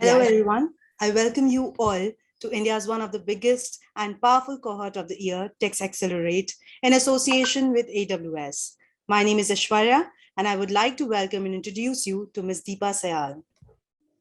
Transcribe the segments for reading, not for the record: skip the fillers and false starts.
Hello, Yeah. everyone. I welcome you all to India's one of the biggest and powerful cohort of the year, Techxelerate, in association with AWS. My name is Ashwarya, and I would like to welcome and introduce you to Ms. Deepa Sayal.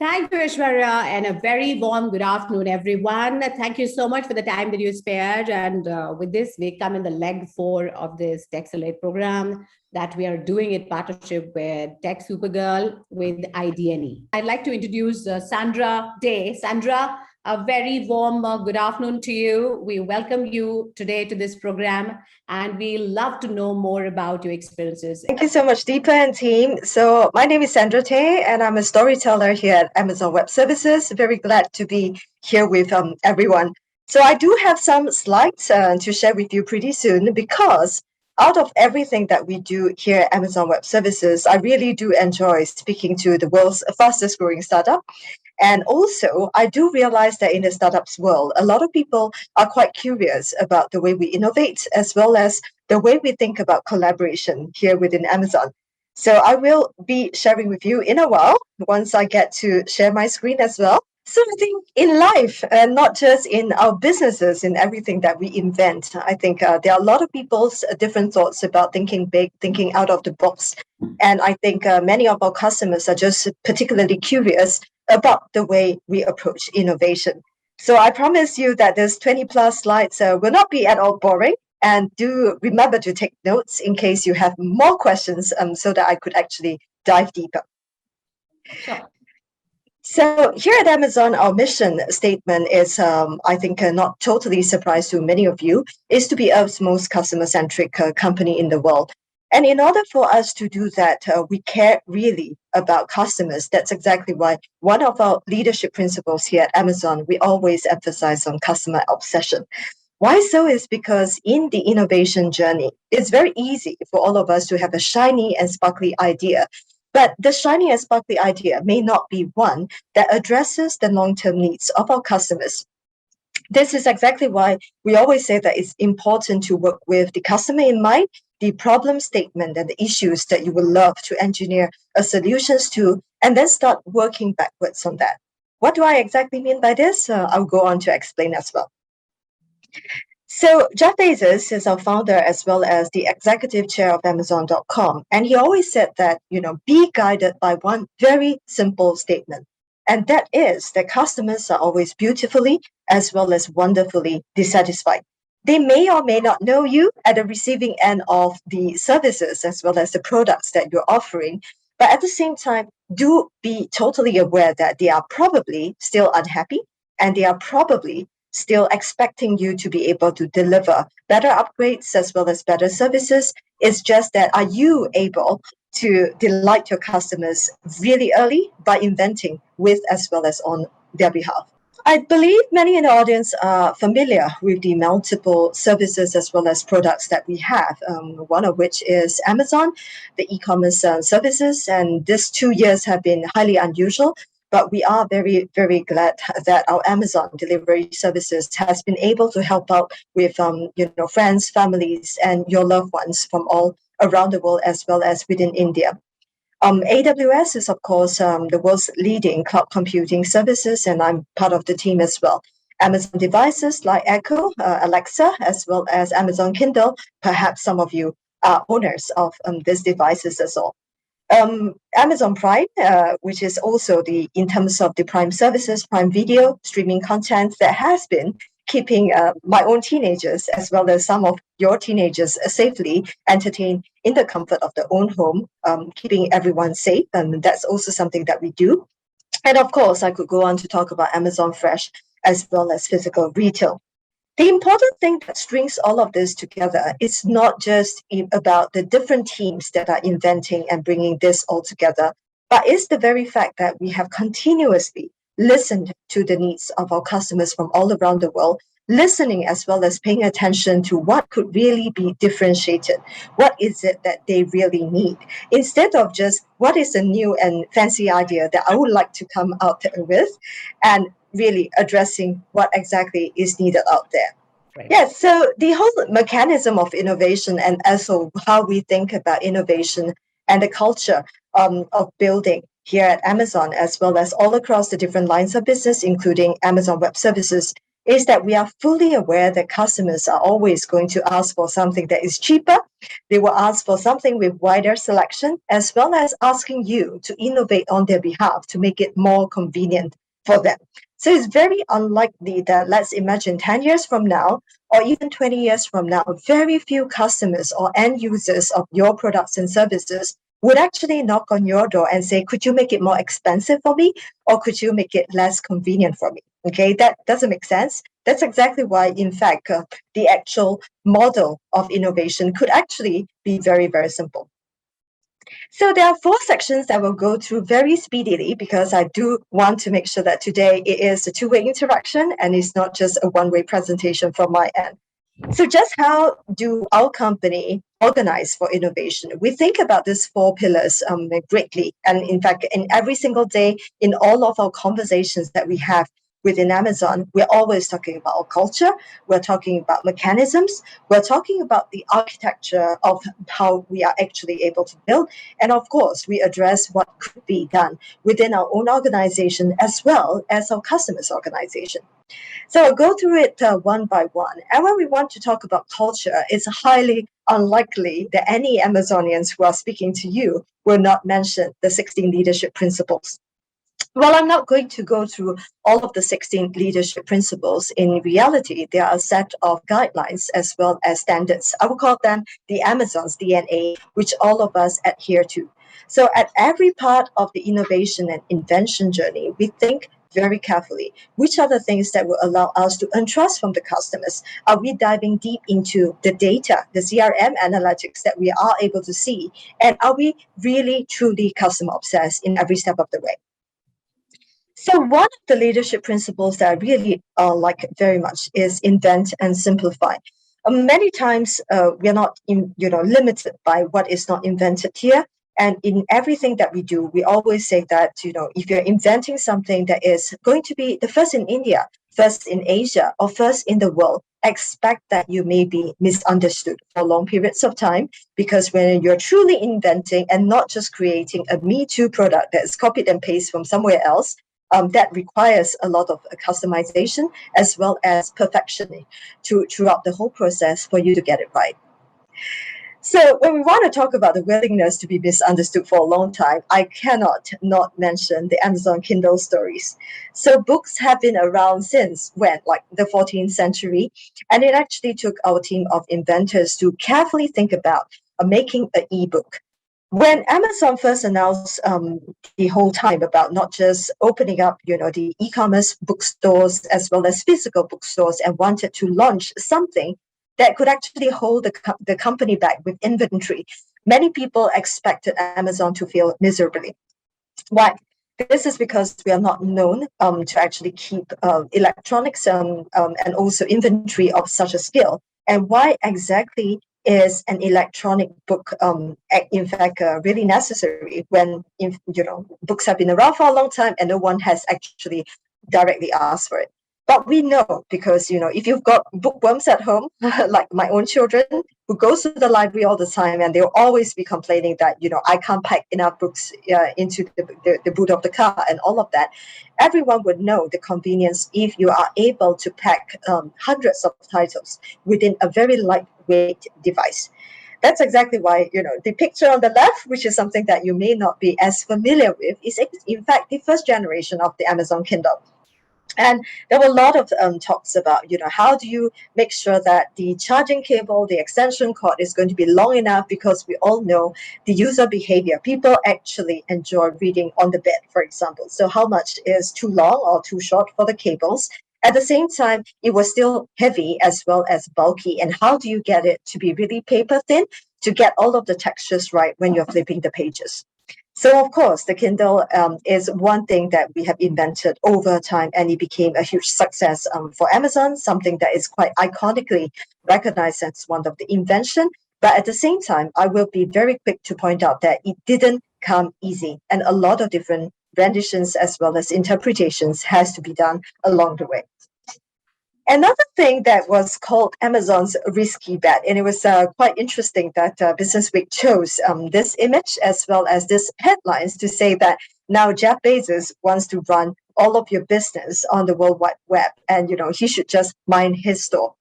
Thank you, Aishwarya, and a very warm good afternoon, everyone. Thank you so much for the time that you spared. And with this, we come in the leg 4 of this Techxelerate program that we are doing in partnership with Tech Supergirl with IDNE. I'd like to introduce Sandra Day. Sandra, a very warm good afternoon to you. We welcome you today to this program, and we love to know more about your experiences. Thank you so much, Deepa and team. So my name is Sandra Tay, and I'm a storyteller here at Amazon Web Services. Very glad to be here with everyone. So I do have some slides to share with you pretty soon, because out of everything that we do here at Amazon Web Services, I really do enjoy speaking to the world's fastest growing startup. And also, I do realize that in the startups world, a lot of people are quite curious about the way we innovate, as well as the way we think about collaboration here within Amazon. So I will be sharing with you in a while, once I get to share my screen as well. So I think in life, and not just in our businesses, in everything that we invent, I think there are a lot of people's different thoughts about thinking big, thinking out of the box. And I think many of our customers are just particularly curious about the way we approach innovation. So I promise you that this 20 plus slides will not be at all boring. And do remember to take notes in case you have more questions, so that I could actually dive deeper. Sure. So here at Amazon, our mission statement is, I think, not totally surprise to many of you, is to be Earth's most customer-centric company in the world. And in order for us to do that, we care really about customers. That's exactly why one of our leadership principles here at Amazon, we always emphasize on customer obsession. Why so is because in the innovation journey, it's very easy for all of us to have a shiny and sparkly idea. But the shiny and sparkly idea may not be one that addresses the long-term needs of our customers. This is exactly why we always say that it's important to work with the customer in mind, the problem statement and the issues that you would love to engineer a solutions to, and then start working backwards on that. What do I exactly mean by this? I'll go on to explain as well. So Jeff Bezos is our founder as well as the executive chair of Amazon.com. And he always said that, be guided by one very simple statement. And that is that customers are always beautifully as well as wonderfully dissatisfied. They may or may not know you at the receiving end of the services as well as the products that you're offering. But at the same time, do be totally aware that they are probably still unhappy, and they are probably still expecting you to be able to deliver better upgrades as well as better services. It's just that, are you able to delight your customers really early by inventing with as well as on their behalf? I believe many in the audience are familiar with the multiple services as well as products that we have, one of which is Amazon, the e-commerce services. And these 2 years have been highly unusual. But we are very, very glad that our Amazon delivery services has been able to help out with, friends, families, and your loved ones from all around the world as well as within India. AWS is, of course, the world's leading cloud computing services, and I'm part of the team as well. Amazon devices like Echo, Alexa, as well as Amazon Kindle. Perhaps some of you are owners of these devices as well. Amazon Prime, which is also in terms of the Prime services, Prime Video, streaming content that has been keeping my own teenagers as well as some of your teenagers safely entertained in the comfort of their own home, keeping everyone safe. And that's also something that we do. And of course, I could go on to talk about Amazon Fresh as well as physical retail. The important thing that strings all of this together is not just about the different teams that are inventing and bringing this all together, but it's the very fact that we have continuously listened to the needs of our customers from all around the world, listening as well as paying attention to what could really be differentiated. What is it that they really need? Instead of just what is a new and fancy idea that I would like to come out with, and really addressing what exactly is needed out there. Right. Yes, so the whole mechanism of innovation and also how we think about innovation and the culture of building here at Amazon, as well as all across the different lines of business, including Amazon Web Services, is that we are fully aware that customers are always going to ask for something that is cheaper. They will ask for something with wider selection, as well as asking you to innovate on their behalf to make it more convenient for them. So it's very unlikely that, let's imagine 10 years from now, or even 20 years from now, very few customers or end users of your products and services would actually knock on your door and say, could you make it more expensive for me? Or could you make it less convenient for me? Okay, that doesn't make sense. That's exactly why, in fact, the actual model of innovation could actually be very, very simple. So there are 4 sections that we'll go through very speedily, because I do want to make sure that today it is a two-way interaction and it's not just a one-way presentation from my end. So just how do our company organize for innovation? We think about these 4 pillars greatly. And in fact, in every single day, in all of our conversations that we have within Amazon, we're always talking about our culture, we're talking about mechanisms, we're talking about the architecture of how we are actually able to build. And of course, we address what could be done within our own organization as well as our customers' organization. So I'll go through it one by one. And when we want to talk about culture, it's highly unlikely that any Amazonians who are speaking to you will not mention the 16 leadership principles. Well, I'm not going to go through all of the 16 leadership principles. In reality, there are a set of guidelines as well as standards. I would call them the Amazon's DNA, which all of us adhere to. So at every part of the innovation and invention journey, we think very carefully, which are the things that will allow us to entrust from the customers? Are we diving deep into the data, the CRM analytics that we are able to see? And are we really, truly customer obsessed in every step of the way? So one of the leadership principles that I really like very much is invent and simplify. Many times we are not limited by what is not invented here. And in everything that we do, we always say that, if you're inventing something that is going to be the first in India, first in Asia, or first in the world, expect that you may be misunderstood for long periods of time, because when you're truly inventing and not just creating a Me Too product that is copied and pasted from somewhere else, that requires a lot of customization as well as perfection throughout the whole process for you to get it right. So when we want to talk about the willingness to be misunderstood for a long time, I cannot not mention the Amazon Kindle stories. So books have been around since when, like the 14th century, and it actually took our team of inventors to carefully think about making an ebook. When Amazon first announced the whole time about not just opening up, the e-commerce bookstores as well as physical bookstores, and wanted to launch something that could actually hold the company back with inventory, many people expected Amazon to fail miserably. Why? This is because we are not known to actually keep electronics and also inventory of such a scale. And why exactly is an electronic book, in fact, really necessary when books have been around for a long time and no one has actually directly asked for it? But we know, because if you've got bookworms at home, like my own children, who goes to the library all the time, and they'll always be complaining that I can't pack enough books into the boot of the car and all of that. Everyone would know the convenience if you are able to pack hundreds of titles within a very lightweight device. That's exactly why, the picture on the left, which is something that you may not be as familiar with, is in fact the first generation of the Amazon Kindle. And there were a lot of talks about, how do you make sure that the charging cable, the extension cord is going to be long enough, because we all know the user behavior. People actually enjoy reading on the bed, for example. So how much is too long or too short for the cables? At the same time, it was still heavy as well as bulky. And how do you get it to be really paper thin to get all of the textures right when you're flipping the pages? So, of course, the Kindle is one thing that we have invented over time, and it became a huge success for Amazon, something that is quite iconically recognized as one of the invention. But at the same time, I will be very quick to point out that it didn't come easy, and a lot of different renditions as well as interpretations has to be done along the way. Another thing that was called Amazon's risky bet, and it was quite interesting that Business Week chose this image as well as this headlines to say that Now Jeff Bezos wants to run all of your business on the World Wide Web, and he should just mind his store.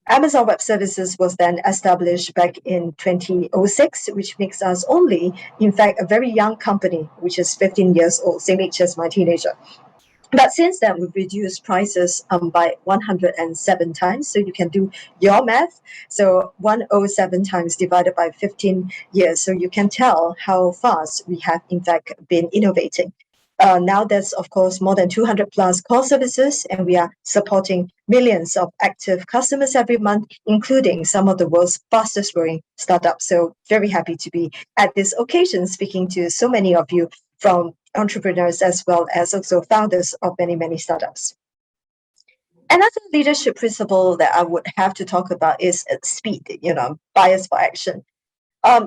Amazon Web Services was then established back in 2006, which makes us only, in fact, a very young company, which is 15 years old, same age as my teenager. But since then, we've reduced prices by 107 times. So you can do your math. So 107 times divided by 15 years. So you can tell how fast we have, in fact, been innovating. Now there's, of course, more than 200 plus core services, and we are supporting millions of active customers every month, including some of the world's fastest growing startups. So very happy to be at this occasion speaking to so many of you from entrepreneurs as well as also founders of many, many startups. Another leadership principle that I would have to talk about is speed, bias for action.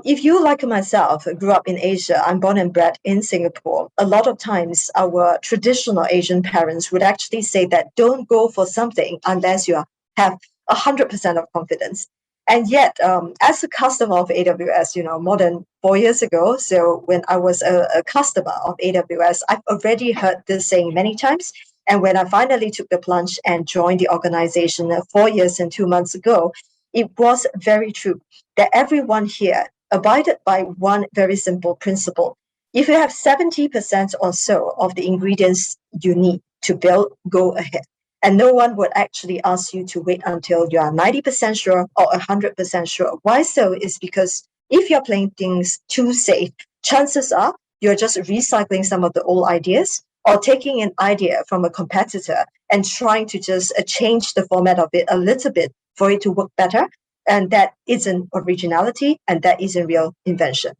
If you, like myself, grew up in Asia, I'm born and bred in Singapore, a lot of times our traditional Asian parents would actually say that don't go for something unless you have 100% of confidence. And yet, as a customer of AWS, more than 4 years ago, so when I was a customer of AWS, I've already heard this saying many times. And when I finally took the plunge and joined the organization 4 years and 2 months ago, it was very true that everyone here abided by one very simple principle. If you have 70% or so of the ingredients you need to build, go ahead. And no one would actually ask you to wait until you are 90% sure or 100% sure. Why so? Is because if you're playing things too safe, chances are you're just recycling some of the old ideas or taking an idea from a competitor and trying to just change the format of it a little bit for it to work better. And that isn't originality, and that isn't real invention.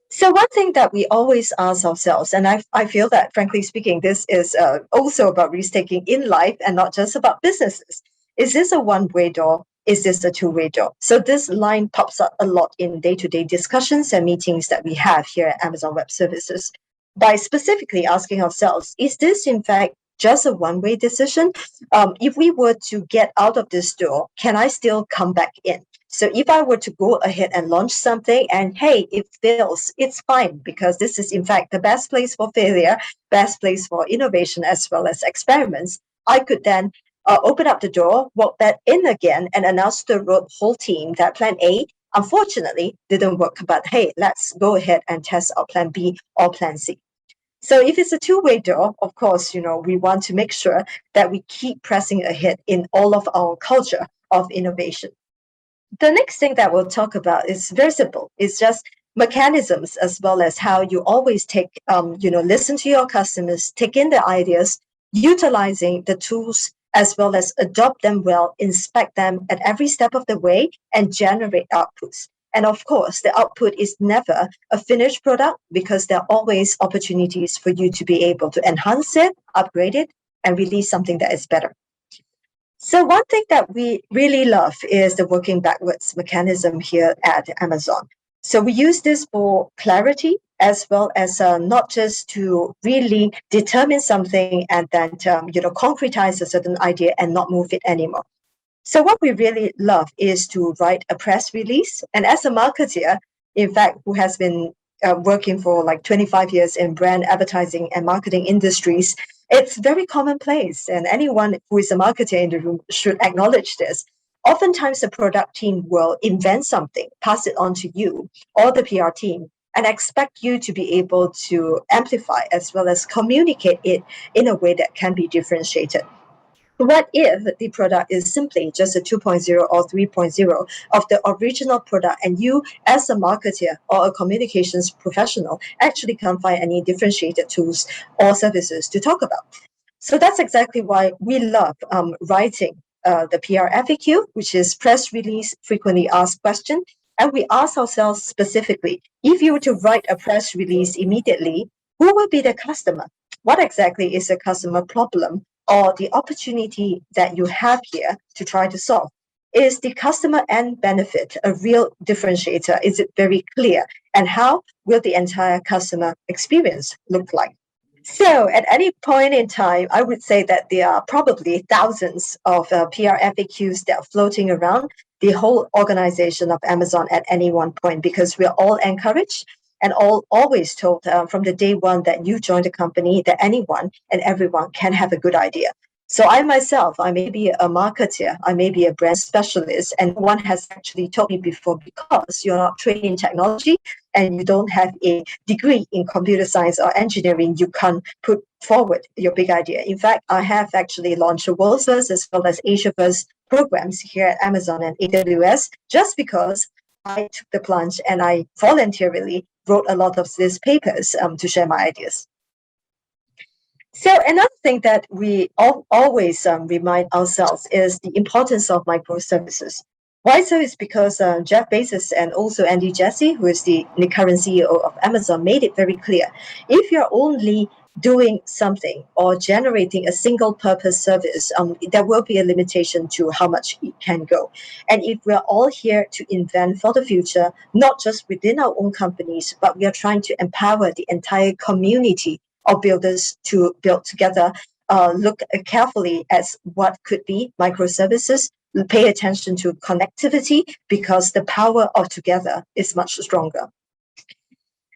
So one thing that we always ask ourselves, and I feel that, frankly speaking, this is also about risk-taking in life and not just about businesses. Is this a one-way door? Is this a two-way door? So this line pops up a lot in day-to-day discussions and meetings that we have here at Amazon Web Services by specifically asking ourselves, is this in fact just a one-way decision? If we were to get out of this door, can I still come back in? So if I were to go ahead and launch something and hey, it fails, it's fine, because this is in fact the best place for failure, best place for innovation as well as experiments. I could then open up the door, walk back in again, and announce to the whole team that plan A, unfortunately, didn't work, but hey, let's go ahead and test our plan B or plan C. So if it's a two-way door, of course, we want to make sure that we keep pressing ahead in all of our culture of innovation. The next thing that we'll talk about is very simple. It's just mechanisms as well as how you always take, listen to your customers, take in the ideas, utilizing the tools as well as adopt them well, inspect them at every step of the way, and generate outputs. And of course, the output is never a finished product because there are always opportunities for you to be able to enhance it, upgrade it, and release something that is better. So one thing that we really love is the working backwards mechanism here at Amazon. So we use this for clarity as well as not just to really determine something and then concretize a certain idea and not move it anymore. So what we really love is to write a press release. And as a marketer, in fact, who has been working for like 25 years in brand advertising and marketing industries, it's very commonplace. And anyone who is a marketer in the room should acknowledge this. Oftentimes, the product team will invent something, pass it on to you or the PR team, and expect you to be able to amplify as well as communicate it in a way that can be differentiated. What if the product is simply just a 2.0 or 3.0 of the original product, and you, as a marketer or a communications professional, actually can't find any differentiated tools or services to talk about? So that's exactly why we love writing the PR FAQ, which is press release frequently asked question. And we ask ourselves specifically, if you were to write a press release immediately, who will be the customer? What exactly is the customer problem or the opportunity that you have here to try to solve? Is the customer end benefit a real differentiator? Is it very clear? And how will the entire customer experience look like? So at any point in time, I would say that there are probably thousands of PR FAQs that are floating around the whole organization of Amazon at any one point, because we're all encouraged and always told from the day one that you joined the company that anyone and everyone can have a good idea. So I myself, I may be a marketer, I may be a brand specialist, and no one has actually told me before, because you're not trained in technology and you don't have a degree in computer science or engineering, you can't put forward your big idea. In fact, I have actually launched a world's first as well as Asia first programs here at Amazon and AWS, just because I took the plunge and I voluntarily wrote a lot of these papers to share my ideas. So another thing that we always remind ourselves is the importance of microservices. Why so is because Jeff Bezos and also Andy Jassy, who is the current CEO of Amazon, made it very clear. If you're only doing something or generating a single purpose service, there will be a limitation to how much it can go. And if we're all here to invent for the future, not just within our own companies, but we are trying to empower the entire community of builders to build together, look carefully at what could be microservices, pay attention to connectivity, because the power of together is much stronger.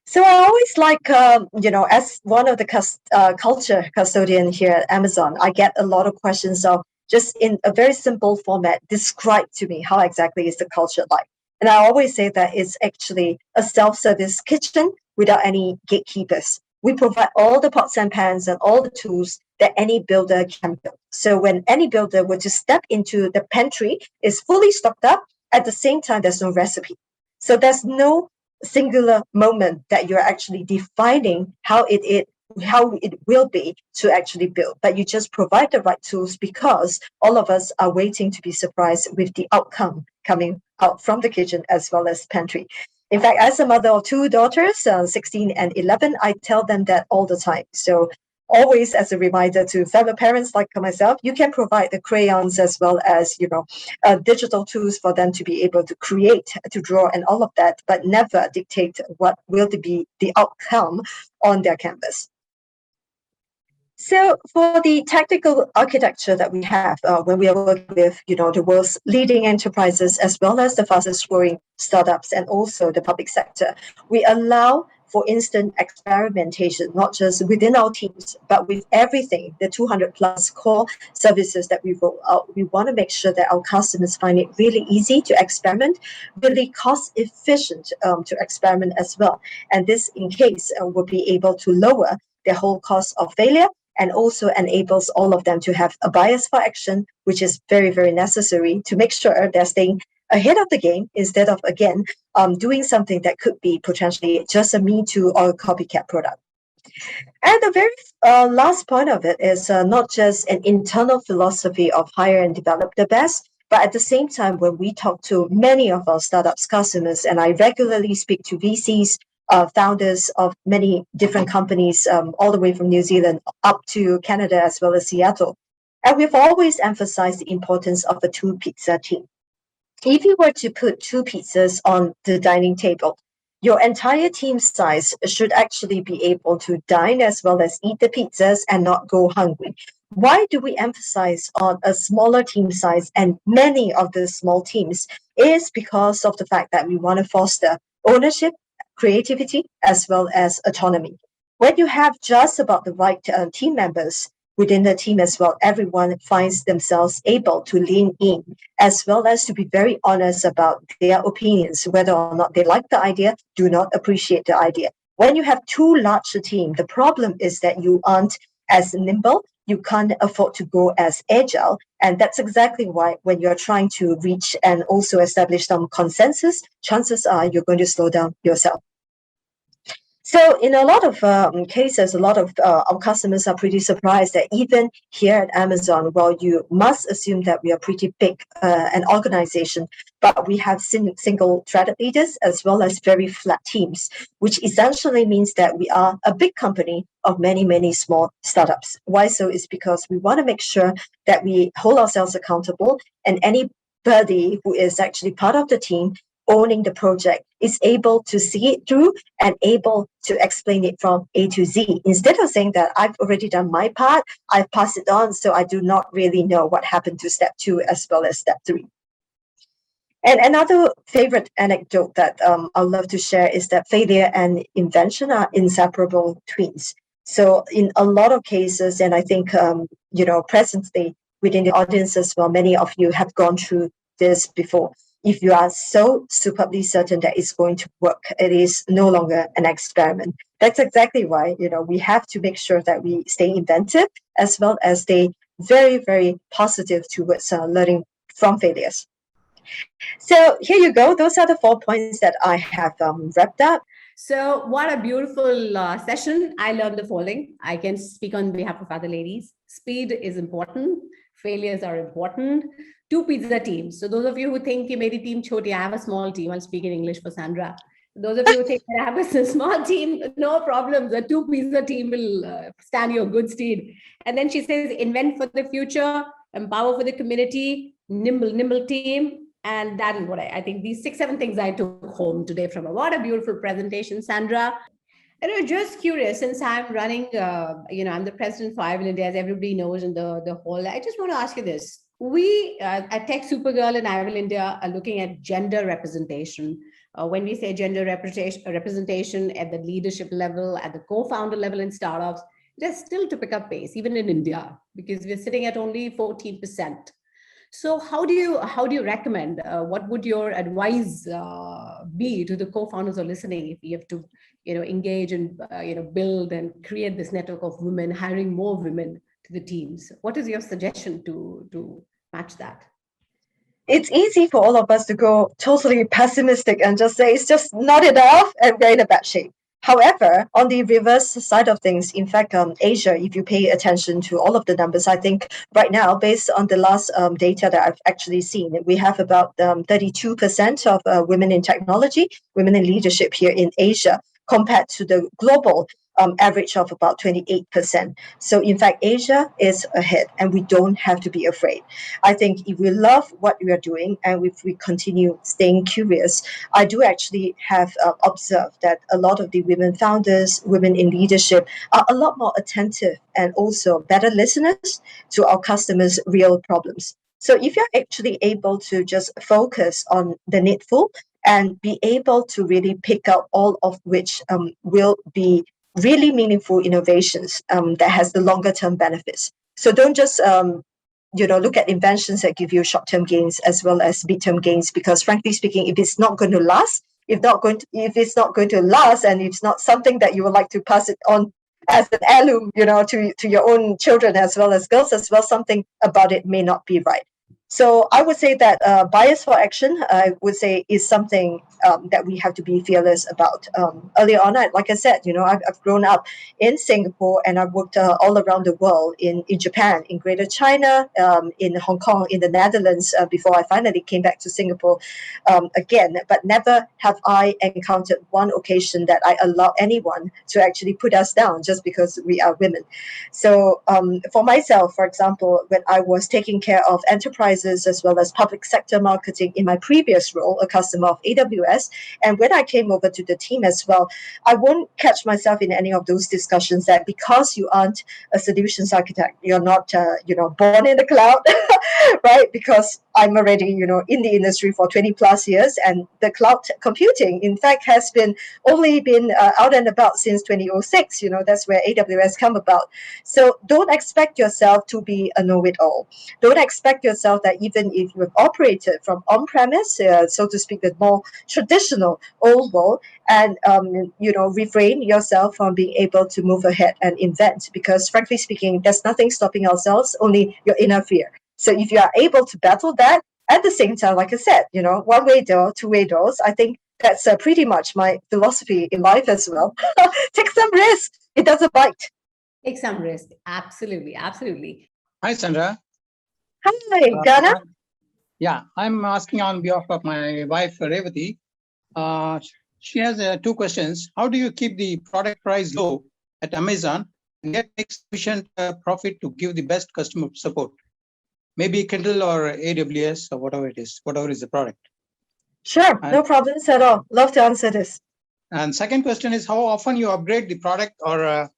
So I always like, as one of the culture custodian here at Amazon, I get a lot of questions of just in a very simple format, describe to me how exactly is the culture like. And I always say that it's actually a self-service kitchen without any gatekeepers. We provide all the pots and pans and all the tools that any builder can build. So when any builder were to step into the pantry, it's fully stocked up. At the same time, there's no recipe. So there's no singular moment that you're actually defining how it will be to actually build, but you just provide the right tools, because all of us are waiting to be surprised with the outcome coming out from the kitchen as well as pantry. In fact, as a mother of two daughters, 16 and 11, I tell them that all the time. So always as a reminder to fellow parents like myself, you can provide the crayons as well as, digital tools for them to be able to create, to draw and all of that, but never dictate what will be the outcome on their canvas. So for the technical architecture that we have when we are working with, the world's leading enterprises as well as the fastest growing startups and also the public sector, we allow for instant experimentation, not just within our teams, but with everything, the 200 plus core services that we roll out. We want to make sure that our customers find it really easy to experiment, really cost efficient to experiment as well. And this, in case, will be able to lower their whole cost of failure, and also enables all of them to have a bias for action, which is very, very necessary to make sure they're staying ahead of the game instead of, again, doing something that could be potentially just a Me Too or a copycat product. And the very last point of it is not just an internal philosophy of hire and develop the best, but at the same time, when we talk to many of our startups customers, and I regularly speak to VCs, founders of many different companies, all the way from New Zealand up to Canada as well as Seattle. And we've always emphasized the importance of a two-pizza team. If you were to put two pizzas on the dining table, your entire team size should actually be able to dine as well as eat the pizzas and not go hungry. Why do we emphasize on a smaller team size and many of the small teams? Is because of the fact that we want to foster ownership, creativity, as well as autonomy. When you have just about the right team members within the team as well, everyone finds themselves able to lean in, as well as to be very honest about their opinions, whether or not they like the idea, do not appreciate the idea. When you have too large a team, the problem is that you aren't as nimble, you can't afford to go as agile. And that's exactly why when you're trying to reach and also establish some consensus, chances are you're going to slow down yourself. So in a lot of cases, a lot of our customers are pretty surprised that even here at Amazon, well, you must assume that we are pretty big an organization, but we have single-threaded leaders as well as very flat teams, which essentially means that we are a big company of many, many small startups. Why so? Is because we want to make sure that we hold ourselves accountable, and anybody who is actually part of the team owning the project is able to see it through and able to explain it from A to Z. Instead of saying that I've already done my part, I've passed it on, so I do not really know what happened to step 2 as well as step 3. And another favorite anecdote that I'd love to share is that failure and invention are inseparable twins. So in a lot of cases, and I think, presently within the audience as well, many of you have gone through this before. If you are so superbly certain that it's going to work, it is no longer an experiment. That's exactly why, we have to make sure that we stay inventive as well as stay very, very positive towards learning from failures. So here you go. Those are the 4 points that I have wrapped up. So what a beautiful session. I learned the following. I can speak on behalf of other ladies. Speed is important. Failures are important. 2 pizza teams. So those of you who think you made a team choti, I have a small team. I'll speak in English for Sandra. Those of you who think I have a small team, no problem. The 2 pizza team will stand you a good stead. And then she says, invent for the future, empower for the community, nimble team. And that is what I think these 6-7 things I took home today from her. What a beautiful presentation, Sandra. And I'm just curious, since I'm running, I'm the president for IWILindia, as everybody knows in the hall. I just want to ask you this. We at Tech Supergirl and IWILindia are looking at gender representation. When we say gender representation at the leadership level, at the co-founder level in startups, there's still to pick up pace, even in India, because we're sitting at only 14%. So how do you recommend, what would your advice be to the co-founders who are listening if you have to, engage and, build and create this network of women, hiring more women to the teams? What is your suggestion to match that? It's easy for all of us to go totally pessimistic and just say it's just not enough and we're in a bad shape. However, on the reverse side of things, in fact, Asia, if you pay attention to all of the numbers, I think right now, based on the last data that I've actually seen, we have about 32% of women in technology, women in leadership here in Asia, compared to the global average of about 28%. So in fact, Asia is ahead and we don't have to be afraid. I think if we love what we are doing and if we continue staying curious, I do actually have observed that a lot of the women founders, women in leadership are a lot more attentive and also better listeners to our customers' real problems. So if you're actually able to just focus on the needful and be able to really pick out all of which will be really meaningful innovations that has the longer term benefits. So don't just look at inventions that give you short-term gains as well as mid-term gains, because frankly speaking, if it's not going to last, if it's not going to last, and it's not something that you would like to pass it on as an heirloom, to your own children as well as girls as well, something about it may not be right. So I would say that bias for action, I would say, is something that we have to be fearless about. Earlier on, like I said, I've grown up in Singapore and I've worked all around the world, in Japan, in Greater China, in Hong Kong, in the Netherlands, before I finally came back to Singapore again. But never have I encountered one occasion that I allow anyone to actually put us down just because we are women. So for myself, for example, when I was taking care of enterprises as well as public sector marketing in my previous role, a customer of AWS, and when I came over to the team as well, I won't catch myself in any of those discussions that because you aren't a solutions architect, you're not born in the cloud, right? Because I'm already in the industry for 20 plus years, and the cloud computing in fact has only been out and about since 2006. That's where AWS come about. So don't expect yourself to be a know-it-all. Don't expect yourself that even if you've operated from on-premise, so to speak, the more traditional old world, and refrain yourself from being able to move ahead and invent, because frankly speaking, there's nothing stopping ourselves, only your inner fear. So if you are able to battle that at the same time, like I said, one-way door, two-way doors, I think that's pretty much my philosophy in life as well. Take some risk. It doesn't bite. Take some risk. Absolutely. Absolutely. Hi, Sandra. Hi, Ghana. Yeah, I'm asking on behalf of my wife, Revati. She has 2 questions. How do you keep the product price low at Amazon and yet make sufficient profit to give the best customer support? Maybe Kindle or AWS or whatever it is, whatever is the product. Sure, no problems at all. Love to answer this. And second question is how often you upgrade the product or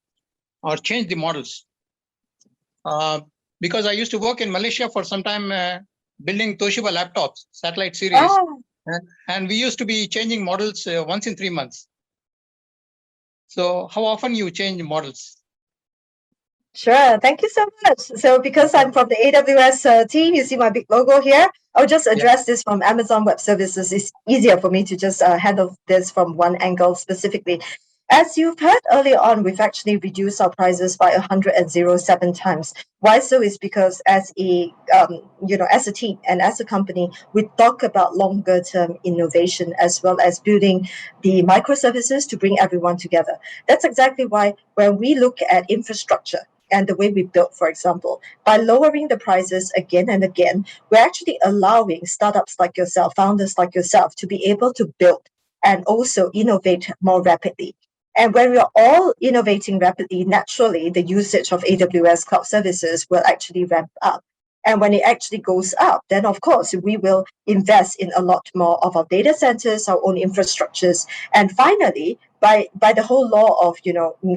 change the models? Because I used to work in Malaysia for some time building Toshiba laptops, satellite series. Oh, And we used to be changing models once in 3 months. So how often you change models? sure. Thank you so much. So because I'm from the AWS team, you see my big logo here. I'll just address this from Amazon Web Services. It's easier for me to just handle this from one angle specifically. As you've heard earlier on, we've actually reduced our prices by 107 times. Why so is because as as a team and as a company, we talk about longer term innovation as well as building the microservices to bring everyone together. That's exactly why when we look at infrastructure and the way we build, for example, by lowering the prices again and again, we're actually allowing startups like yourself, founders like yourself, to be able to build and also innovate more rapidly. And when we are all innovating rapidly, naturally, the usage of AWS cloud services will actually ramp up. And when it actually goes up, then of course, we will invest in a lot more of our data centers, our own infrastructures. And finally, by the whole law of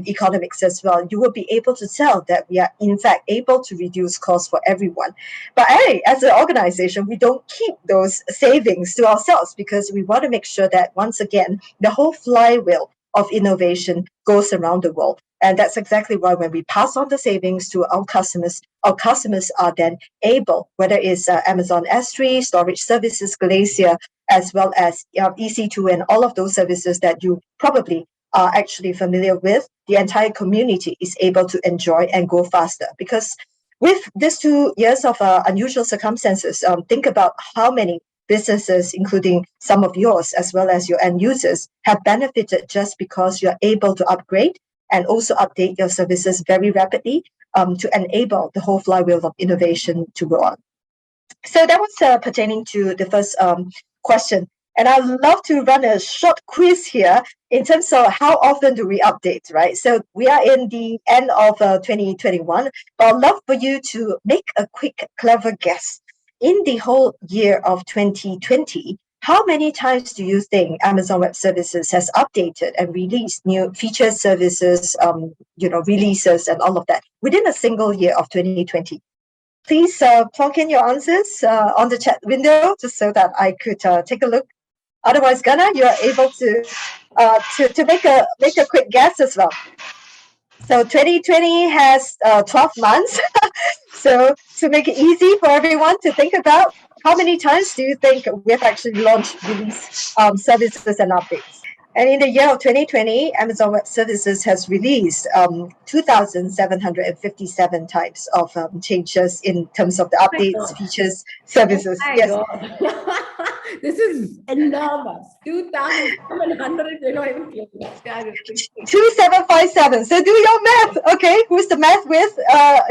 economics as well, you will be able to tell that we are in fact able to reduce costs for everyone. But hey, as an organization, we don't keep those savings to ourselves because we want to make sure that once again, the whole flywheel of innovation goes around the world. And that's exactly why when we pass on the savings to our customers are then able, whether it's Amazon S3, storage services, Glacier, as well as EC2 and all of those services that you probably are actually familiar with, the entire community is able to enjoy and go faster. Because with these 2 years of unusual circumstances, think about how many businesses, including some of yours as well as your end users, have benefited just because you're able to upgrade and also update your services very rapidly to enable the whole flywheel of innovation to go on. So that was pertaining to the first question. And I'd love to run a short quiz here in terms of how often do we update, right? So we are in the end of 2021, but I'd love for you to make a quick, clever guess. In the whole year of 2020, how many times do you think Amazon Web Services has updated and released new features, services, releases, and all of that within a single year of 2020? Please plug in your answers on the chat window just so that I could take a look. Otherwise, Ghana, you are able to make a quick guess as well. So 2020 has 12 months. So to make it easy for everyone to think about, how many times do you think we have actually launched, released services and updates? And in the year of 2020, Amazon Web Services has released 2,757 types of changes in terms of the updates, features, services. Oh my Yes. God. This is enormous. 2,700, we're not even close. 2757. So do your math. Okay, who's the math with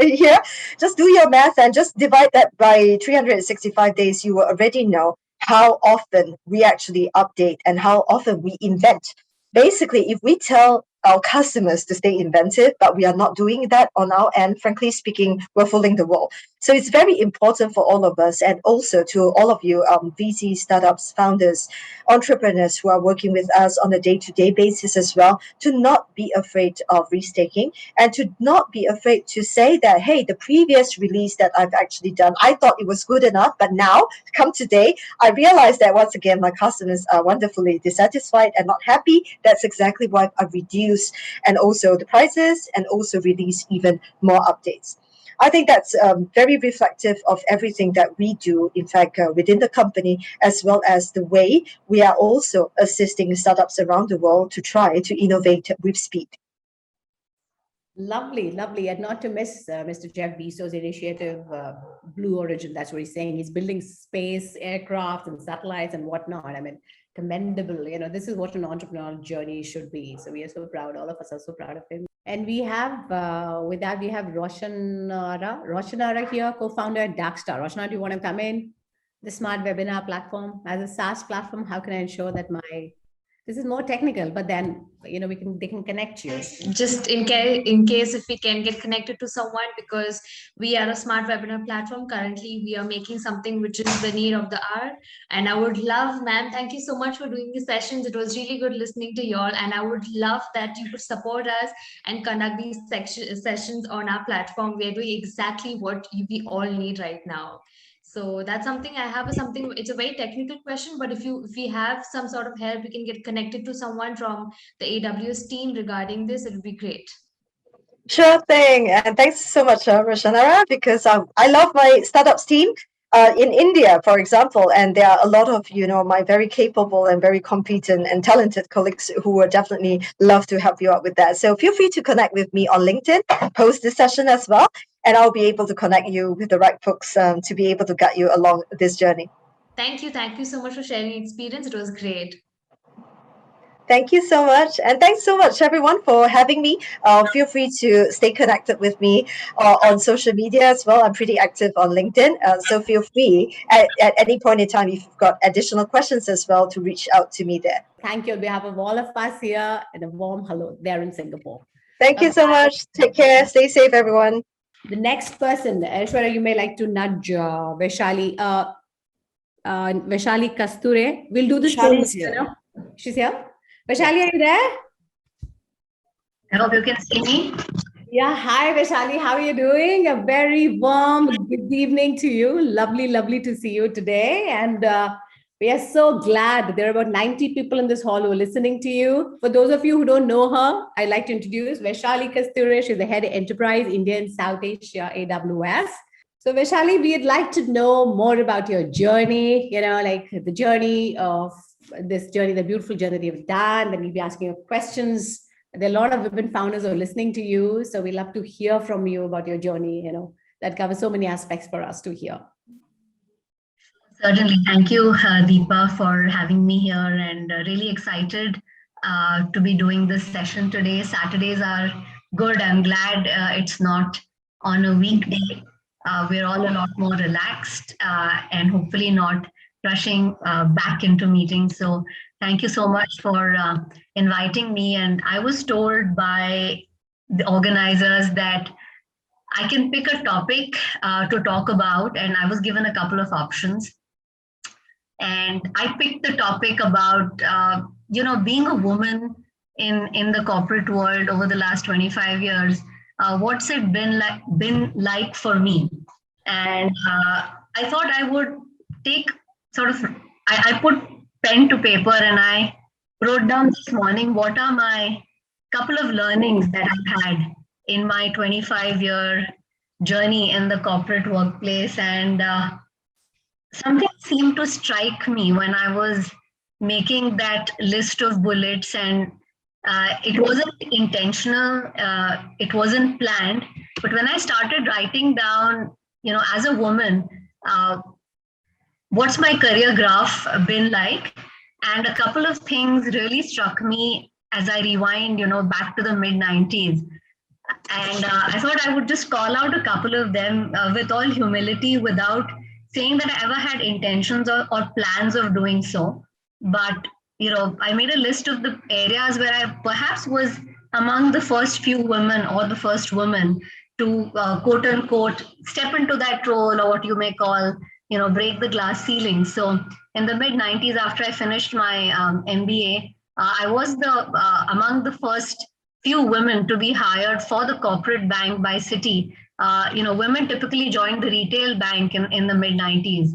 here? Just do your math and just divide that by 365 days. You will already know how often we actually update and how often we invent. Basically, if we tell our customers to stay inventive, but we are not doing that on our end, frankly speaking, we're fooling the world. So it's very important for all of us and also to all of you VC startups, founders, entrepreneurs who are working with us on a day-to-day basis as well, to not be afraid of risk-taking and to not be afraid to say that, hey, the previous release that I've actually done, I thought it was good enough, but now, come today, I realized that once again, my customers are wonderfully dissatisfied and not happy. That's exactly why I've reduced and also the prices and also release even more updates. I think that's very reflective of everything that we do, in fact, within the company, as well as the way we are also assisting startups around the world to try to innovate with speed. Lovely, lovely. And not to miss Mr. Jeff Bezos' initiative, Blue Origin. That's what he's saying. He's building space, aircraft, and satellites and whatnot. I mean, commendable. This is what an entrepreneurial journey should be. So we are so proud. All of us are so proud of him. And we have, with that, we have Roshanara here, co-founder at Darkstar. Roshana, do you want to come in? The smart webinar platform as a SaaS platform, how can I ensure that this is more technical, but then they can connect you. Just in case if we can get connected to someone, because we are a smart webinar platform. Currently, we are making something which is the need of the hour. And I would love, ma'am, thank you so much for doing these sessions. It was really good listening to y'all. And I would love that you could support us and conduct these sessions on our platform. We are doing exactly what we all need right now. So that's something I have something, it's a very technical question, but if we have some sort of help, we can get connected to someone from the AWS team regarding this, it would be great. Sure thing. And thanks so much, Roshanara, because I love my startups team in India, for example. And there are a lot of, my very capable and very competent and talented colleagues who would definitely love to help you out with that. So feel free to connect with me on LinkedIn, post this session as well. And I'll be able to connect you with the right folks to be able to guide you along this journey. Thank you. Thank you so much for sharing experience. It was great. Thank you so much. And thanks so much, everyone, for having me. Feel free to stay connected with me on social media as well. I'm pretty active on LinkedIn. So feel free at any point in time, if you've got additional questions as well, to reach out to me there. Thank you on behalf of all of us here, and a warm hello there in Singapore. Thank you so much. Take care. Stay safe, everyone. The next person, Aishwarya, you may like to nudge Vaishali. Vaishali Kasture. We'll do this. Vaishali's here. She's here. Vaishali, are you there? I hope you can see me. Yeah. Hi, Vaishali. How are you doing? A very warm good evening to you. Lovely, lovely to see you today. And we are so glad there are about 90 people in this hall who are listening to you. For those of you who don't know her, I'd like to introduce Vaishali Kasture. She's the head of Enterprise India and South Asia AWS. So Vaishali, we'd like to know more about your journey, like the journey of this journey, the beautiful journey that you've done. Then we'll be asking you questions. There are a lot of women founders who are listening to you. So we love to hear from you about your journey, that covers so many aspects for us to hear. Certainly. Thank you, Deepa, for having me here, and really excited to be doing this session today. Saturdays are good. I'm glad it's not on a weekday. We're all a lot more relaxed and hopefully not rushing back into meetings. So thank you so much for inviting me. And I was told by the organizers that I can pick a topic to talk about, and I was given a couple of options. And I picked the topic about, being a woman in the corporate world over the last 25 years. What's it been like for me? And I thought I would take I put pen to paper and I wrote down this morning, what are my couple of learnings that I've had in my 25-year journey in the corporate workplace. And something seemed to strike me when I was making that list of bullets, and it wasn't intentional, it wasn't planned, but when I started writing down, as a woman, what's my career graph been like? And a couple of things really struck me as I rewind, back to the mid-90s. And I thought I would just call out a couple of them with all humility, without saying that I ever had intentions or plans of doing so. But, I made a list of the areas where I perhaps was among the first few women or the first woman to quote unquote step into that role, or what you may call, break the glass ceiling. So in the mid-90s, after I finished my MBA, I was among the first few women to be hired for the corporate bank by Citi. Women typically joined the retail bank in the mid-90s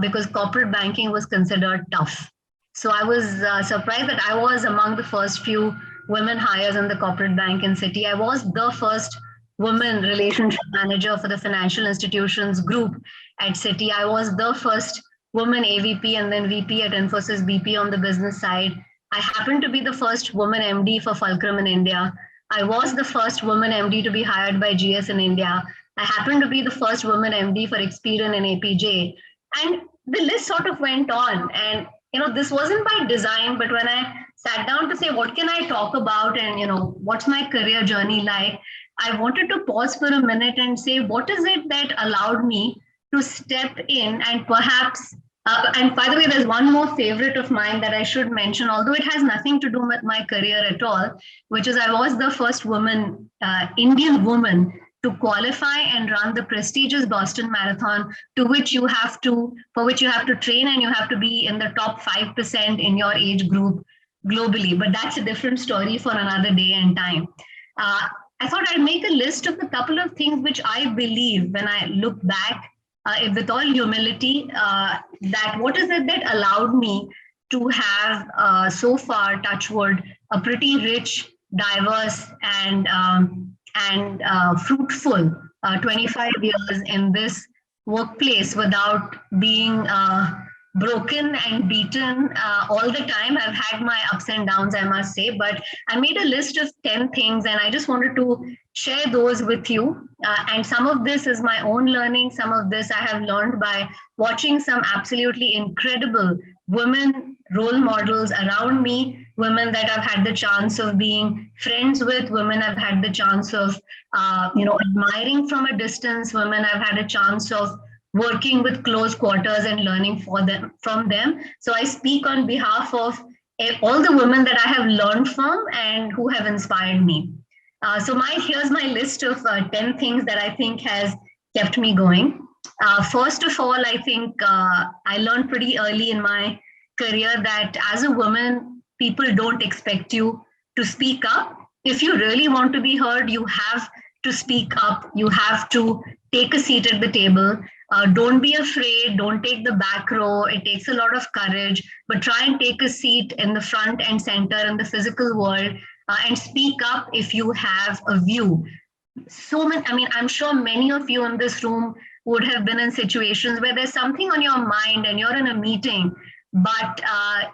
because corporate banking was considered tough. So I was surprised that I was among the first few women hires in the corporate bank in Citi. I was the first woman relationship manager for the financial institutions group at Citi. I was the first woman AVP and then VP at Infosys BP on the business side. I happened to be the first woman MD for Fulcrum in India. I was the first woman MD to be hired by GS in India. I happened to be the first woman MD for Experian in APJ. And the list sort of went on. And, this wasn't by design, but when I sat down to say, what can I talk about? And, what's my career journey like? I wanted to pause for a minute and say, what is it that allowed me to step in and perhaps, and by the way, there's one more favorite of mine that I should mention, although it has nothing to do with my career at all, which is I was the first woman, Indian woman, to qualify and run the prestigious Boston Marathon, for which you have to train, and you have to be in the top 5% in your age group globally. But that's a different story for another day and time. I thought I'd make a list of a couple of things which I believe, when I look back, with all humility, that what is it that allowed me to have so far, touch wood, a pretty rich, diverse, and fruitful 25 years in this workplace without being broken and beaten all the time. I've had my ups and downs, I must say, but I made a list of 10 things and I just wanted to share those with you. And some of this is my own learning. Some of this I have learned by watching some absolutely incredible women role models around me, women that I've had the chance of being friends with, women I've had the chance of admiring from a distance, women I've had a chance of working with close quarters and learning from them. So I speak on behalf of all the women that I have learned from and who have inspired me. So here's my list of 10 things that I think has kept me going. First of all, I think I learned pretty early in my career that as a woman, people don't expect you to speak up. If you really want to be heard, you have to speak up. You have to take a seat at the table. Don't be afraid. Don't take the back row. It takes a lot of courage, but try and take a seat in the front and center in the physical world and speak up if you have a view. I'm sure many of you in this room would have been in situations where there's something on your mind and you're in a meeting, but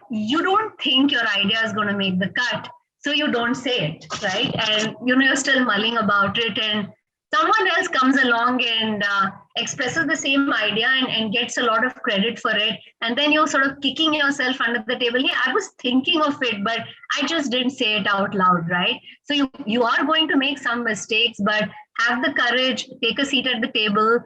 you don't think your idea is going to make the cut. So you don't say it, right? And you're still mulling about it, and someone else comes along and expresses the same idea and gets a lot of credit for it. And then you're sort of kicking yourself under the table. Hey, I was thinking of it, but I just didn't say it out loud, right? So you are going to make some mistakes, but have the courage, take a seat at the table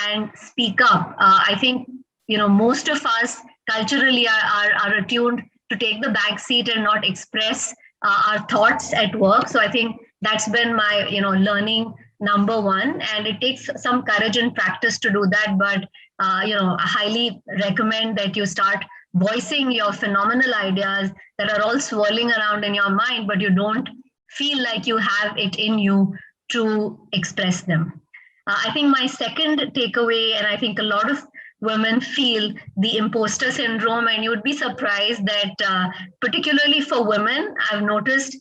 and speak up. I think, most of us culturally are attuned to take the back seat and not express our thoughts at work. So I think that's been my, learning number one, and it takes some courage and practice to do that. But, I highly recommend that you start voicing your phenomenal ideas that are all swirling around in your mind, but you don't feel like you have it in you to express them. I think my second takeaway, and I think a lot of women feel the imposter syndrome, and you would be surprised that particularly for women, I've noticed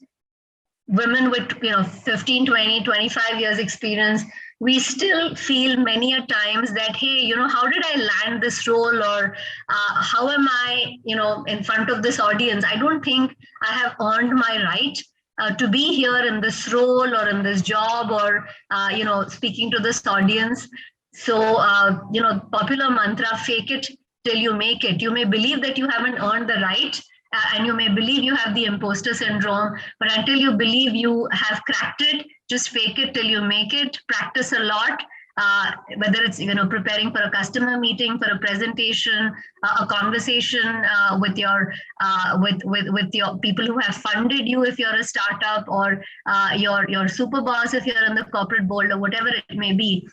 women with 15, 20, 25 years experience, we still feel many a times that, hey, how did I land this role, or how am I in front of this audience? I don't think I have earned my right to be here in this role or in this job, or speaking to this audience. So popular mantra, fake it till you make it. You may believe that you haven't earned the right, and you may believe you have the imposter syndrome, but until you believe you have cracked it, just fake it till you make it. Practice a lot, whether it's preparing for a customer meeting, for a presentation, a conversation with your people who have funded you if you're a startup, or your super boss if you're in the corporate board, or whatever it may be.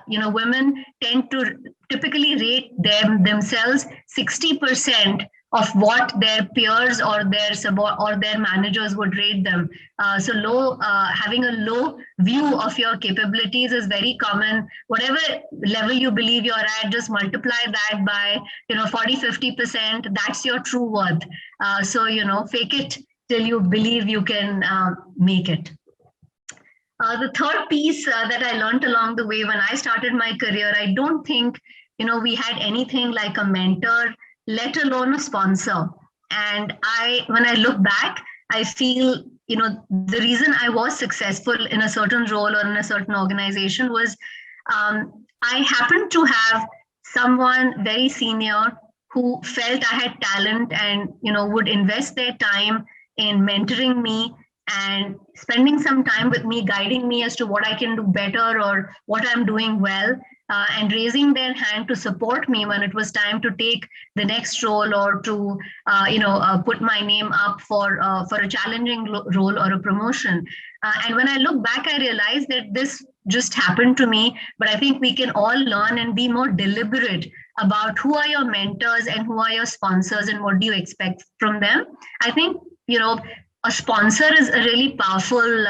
Women tend to typically rate themselves 60% of what their peers or their managers would rate them. So having a low view of your capabilities is very common. Whatever level you believe you're at, just multiply that by 40, 50%. That's your true worth. So fake it till you believe you can make it. The third piece that I learned along the way when I started my career, I don't think we had anything like a mentor, let alone a sponsor. And when I look back, I feel, the reason I was successful in a certain role or in a certain organization was I happened to have someone very senior who felt I had talent and, would invest their time in mentoring me and spending some time with me, guiding me as to what I can do better or what I'm doing well. And raising their hand to support me when it was time to take the next role or to, put my name up for a challenging role or a promotion. And when I look back, I realized that this just happened to me, but I think we can all learn and be more deliberate about who are your mentors and who are your sponsors and what do you expect from them. I think, a sponsor is a really powerful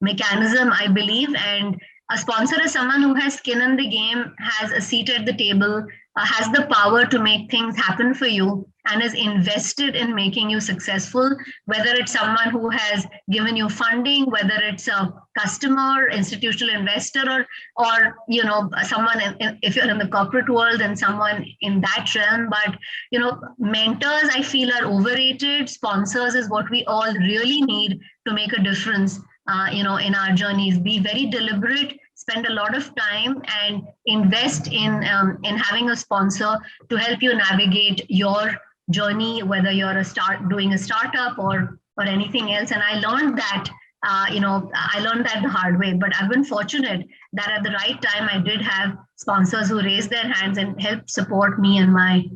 mechanism, I believe, and A sponsor is someone who has skin in the game, has a seat at the table, has the power to make things happen for you, and is invested in making you successful, whether it's someone who has given you funding, whether it's a customer, institutional investor, or someone if you're in the corporate world and someone in that realm. But mentors, I feel, are overrated. Sponsors is what we all really need to make a difference in our journeys. Be very deliberate, spend a lot of time, and invest in having a sponsor to help you navigate your journey, whether you're doing a startup or anything else. And I learned that the hard way, but I've been fortunate that at the right time I did have sponsors who raised their hands and helped support me in my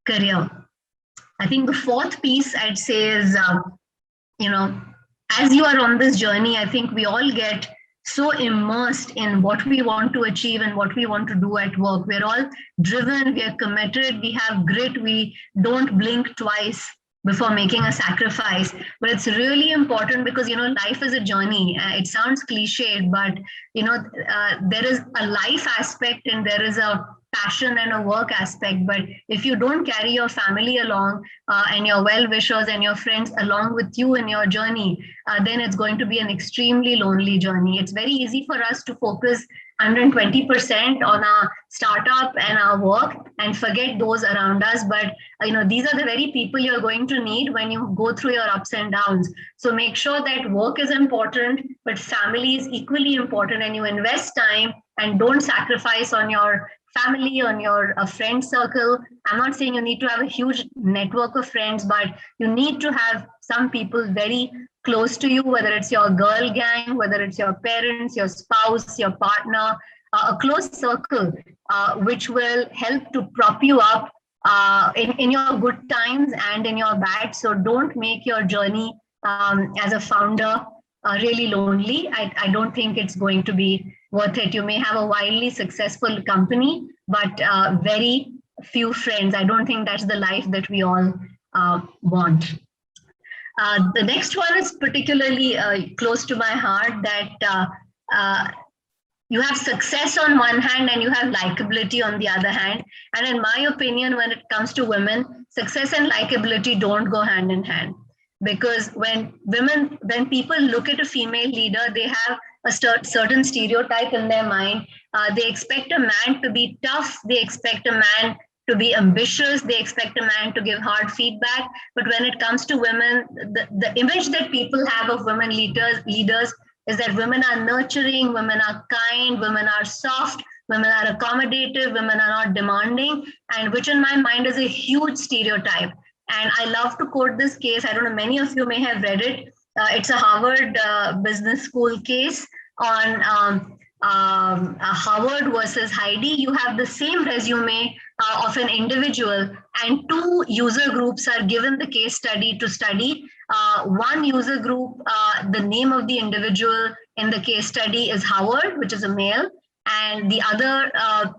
career. I think the fourth piece I'd say is as you are on this journey, I think we all get so immersed in what we want to achieve and what we want to do at work. We're all driven, we are committed, we have grit, we don't blink twice before making a sacrifice. But it's really important because, life is a journey. It sounds cliched, but, there is a life aspect and there is a passion and a work aspect. But if you don't carry your family along and your well-wishers and your friends along with you in your journey, then it's going to be an extremely lonely journey. It's very easy for us to focus 120% on our startup and our work and forget those around us. But these are the very people you're going to need when you go through your ups and downs. So make sure that work is important, but family is equally important, and you invest time and don't sacrifice on your family, on your friend circle. I'm not saying you need to have a huge network of friends, but you need to have some people very close to you, whether it's your girl gang, whether it's your parents, your spouse, your partner, a close circle, which will help to prop you up in your good times and in your bad. So don't make your journey as a founder really lonely. I don't think it's going to be worth it. You may have a wildly successful company, but very few friends. I don't think that's the life that we all want. The next one is particularly close to my heart, that you have success on one hand and you have likability on the other hand. And in my opinion, when it comes to women, success and likability don't go hand in hand. Because when people look at a female leader, they have a certain stereotype in their mind. They expect a man to be tough. They expect a man to be ambitious. They expect a man to give hard feedback. But when it comes to women, the image that people have of women leaders is that women are nurturing, women are kind, women are soft, women are accommodative, women are not demanding, and which in my mind is a huge stereotype. And I love to quote this case. I don't know, many of you may have read it. It's a Harvard Business School case on Howard versus Heidi. You have the same resume of an individual, and two user groups are given the case study to study. One user group, the name of the individual in the case study is Howard, which is a male, and the other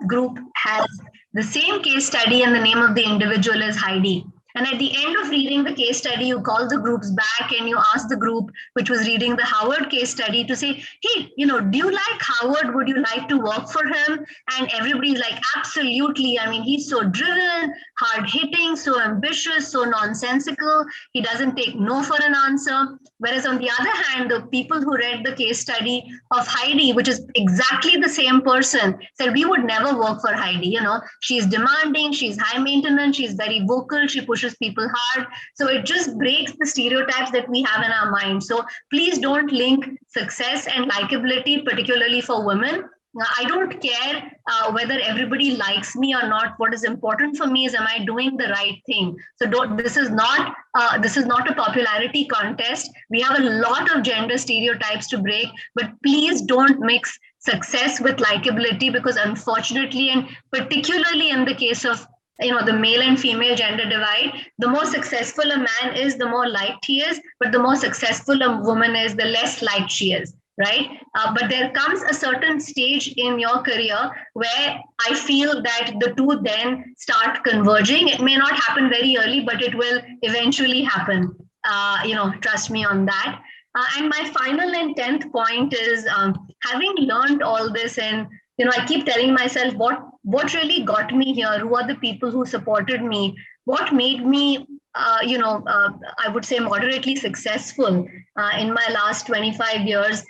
group has the same case study and the name of the individual is Heidi. And at the end of reading the case study, you call the groups back and you ask the group which was reading the Howard case study to say, hey, do you like Howard? Would you like to work for him? And everybody's like, absolutely. I mean, he's so driven, hard hitting, so ambitious, so nonsensical. He doesn't take no for an answer. Whereas on the other hand, the people who read the case study of Heidi, which is exactly the same person, said, we would never work for Heidi. She's demanding, she's high maintenance, she's very vocal, she pushes people hard. So it just breaks the stereotypes that we have in our mind. So please don't link success and likability, particularly for women. I don't care whether everybody likes me or not. What is important for me is, am I doing the right thing? So this is not a popularity contest. We have a lot of gender stereotypes to break, but please don't mix success with likability, because unfortunately, and particularly in the case of the male and female gender divide, the more successful a man is, the more liked he is, but the more successful a woman is, the less liked she is, right? But there comes a certain stage in your career where I feel that the two then start converging. It may not happen very early, but it will eventually happen. Trust me on that. And my final and 10th point is having learned all this, and I keep telling myself what really got me here, who are the people who supported me, what made me I would say moderately successful in my last 25 years,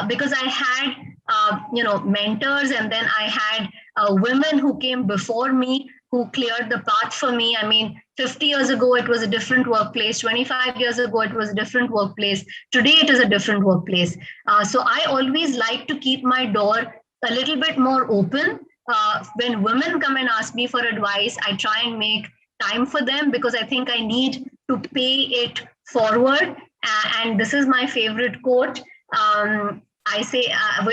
because I had mentors, and then I had women who came before me who cleared the path for me. I mean, 50 years ago, it was a different workplace. 25 years ago, it was a different workplace. Today, it is a different workplace. So I always like to keep my door a little bit more open. When women come and ask me for advice, I try and make time for them, because I think I need to pay it forward. And this is my favorite quote. I say,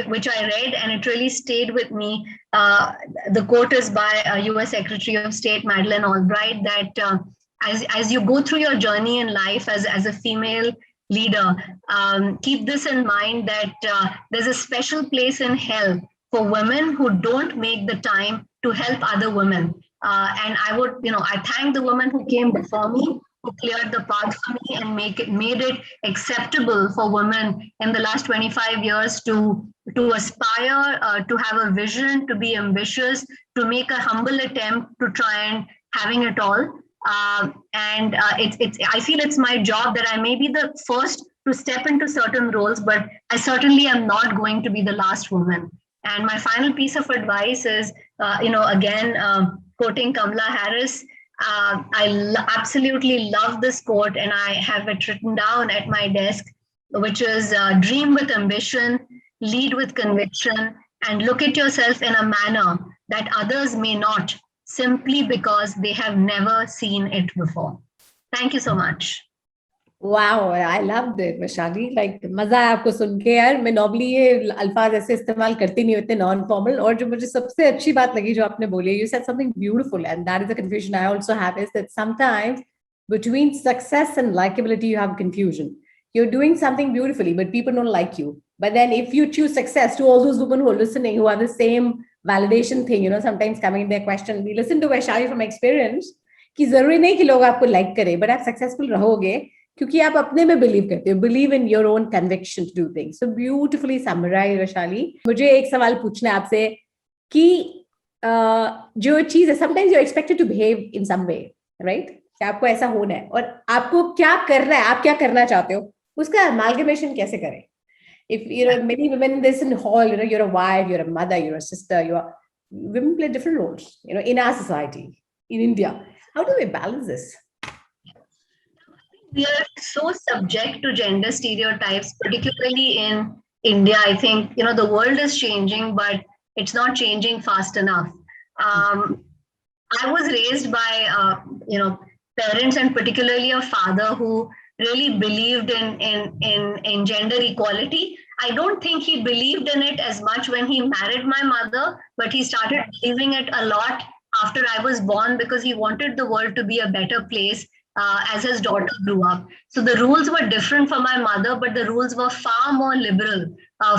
which I read, and it really stayed with me. The quote is by US Secretary of State Madeleine Albright, that as you go through your journey in life as a female leader, keep this in mind, that there's a special place in hell for women who don't make the time to help other women. And I thank the women who came before me, who cleared the path for me and made it acceptable for women in the last 25 years to aspire, to have a vision, to be ambitious, to make a humble attempt to try and having it all. I feel it's my job that I may be the first to step into certain roles, but I certainly am not going to be the last woman. And my final piece of advice is, quoting Kamala Harris, I absolutely love this quote, and I have it written down at my desk, which is dream with ambition, lead with conviction, and look at yourself in a manner that others may not, simply because they have never seen it before. Thank you so much. Wow, I loved it, Vaishali. Like, मजा आया आपको सुन के यार. मैं normally ये अल्फाज ऐसे इस्तेमाल करती नहीं होते नॉन फॉर्मल. और जो मुझे सबसे अच्छी बात लगी जो आपने बोली, you said something beautiful, and that is the confusion I also have, is that sometimes between success and likability you have confusion. You're doing something beautifully, but people don't like you. But then if you choose success, to all those women who are listening, who are the same validation thing, sometimes coming in their question, we listen to Vaishali from experience, कि जरूरी नहीं कि लोग आपको like करें, but आप successful रहोगे क्योंकि आप अपने में बिलीव करते हो, believe in your own conviction to do things. So beautifully summarise Vaishali. मुझे एक सवाल पूछना है आपसे कि जो चीज है, sometimes you are expected to behave in some way, right? कि आपको ऐसा होना है और आपको क्या करना है, आप क्या करना चाहते हो, उसका अमालगमेशन कैसे करें? If many women in this hall, you're a wife, you're a mother, you're a sister, women play different roles, in our society, in India. How do we balance this? We are so subject to gender stereotypes, particularly in India. I think, the world is changing, but it's not changing fast enough. I was raised by, parents, and particularly a father who really believed in gender equality. I don't think he believed in it as much when he married my mother, but he started believing it a lot after I was born, because he wanted the world to be a better place as his daughter grew up. So the rules were different for my mother, but the rules were far more liberal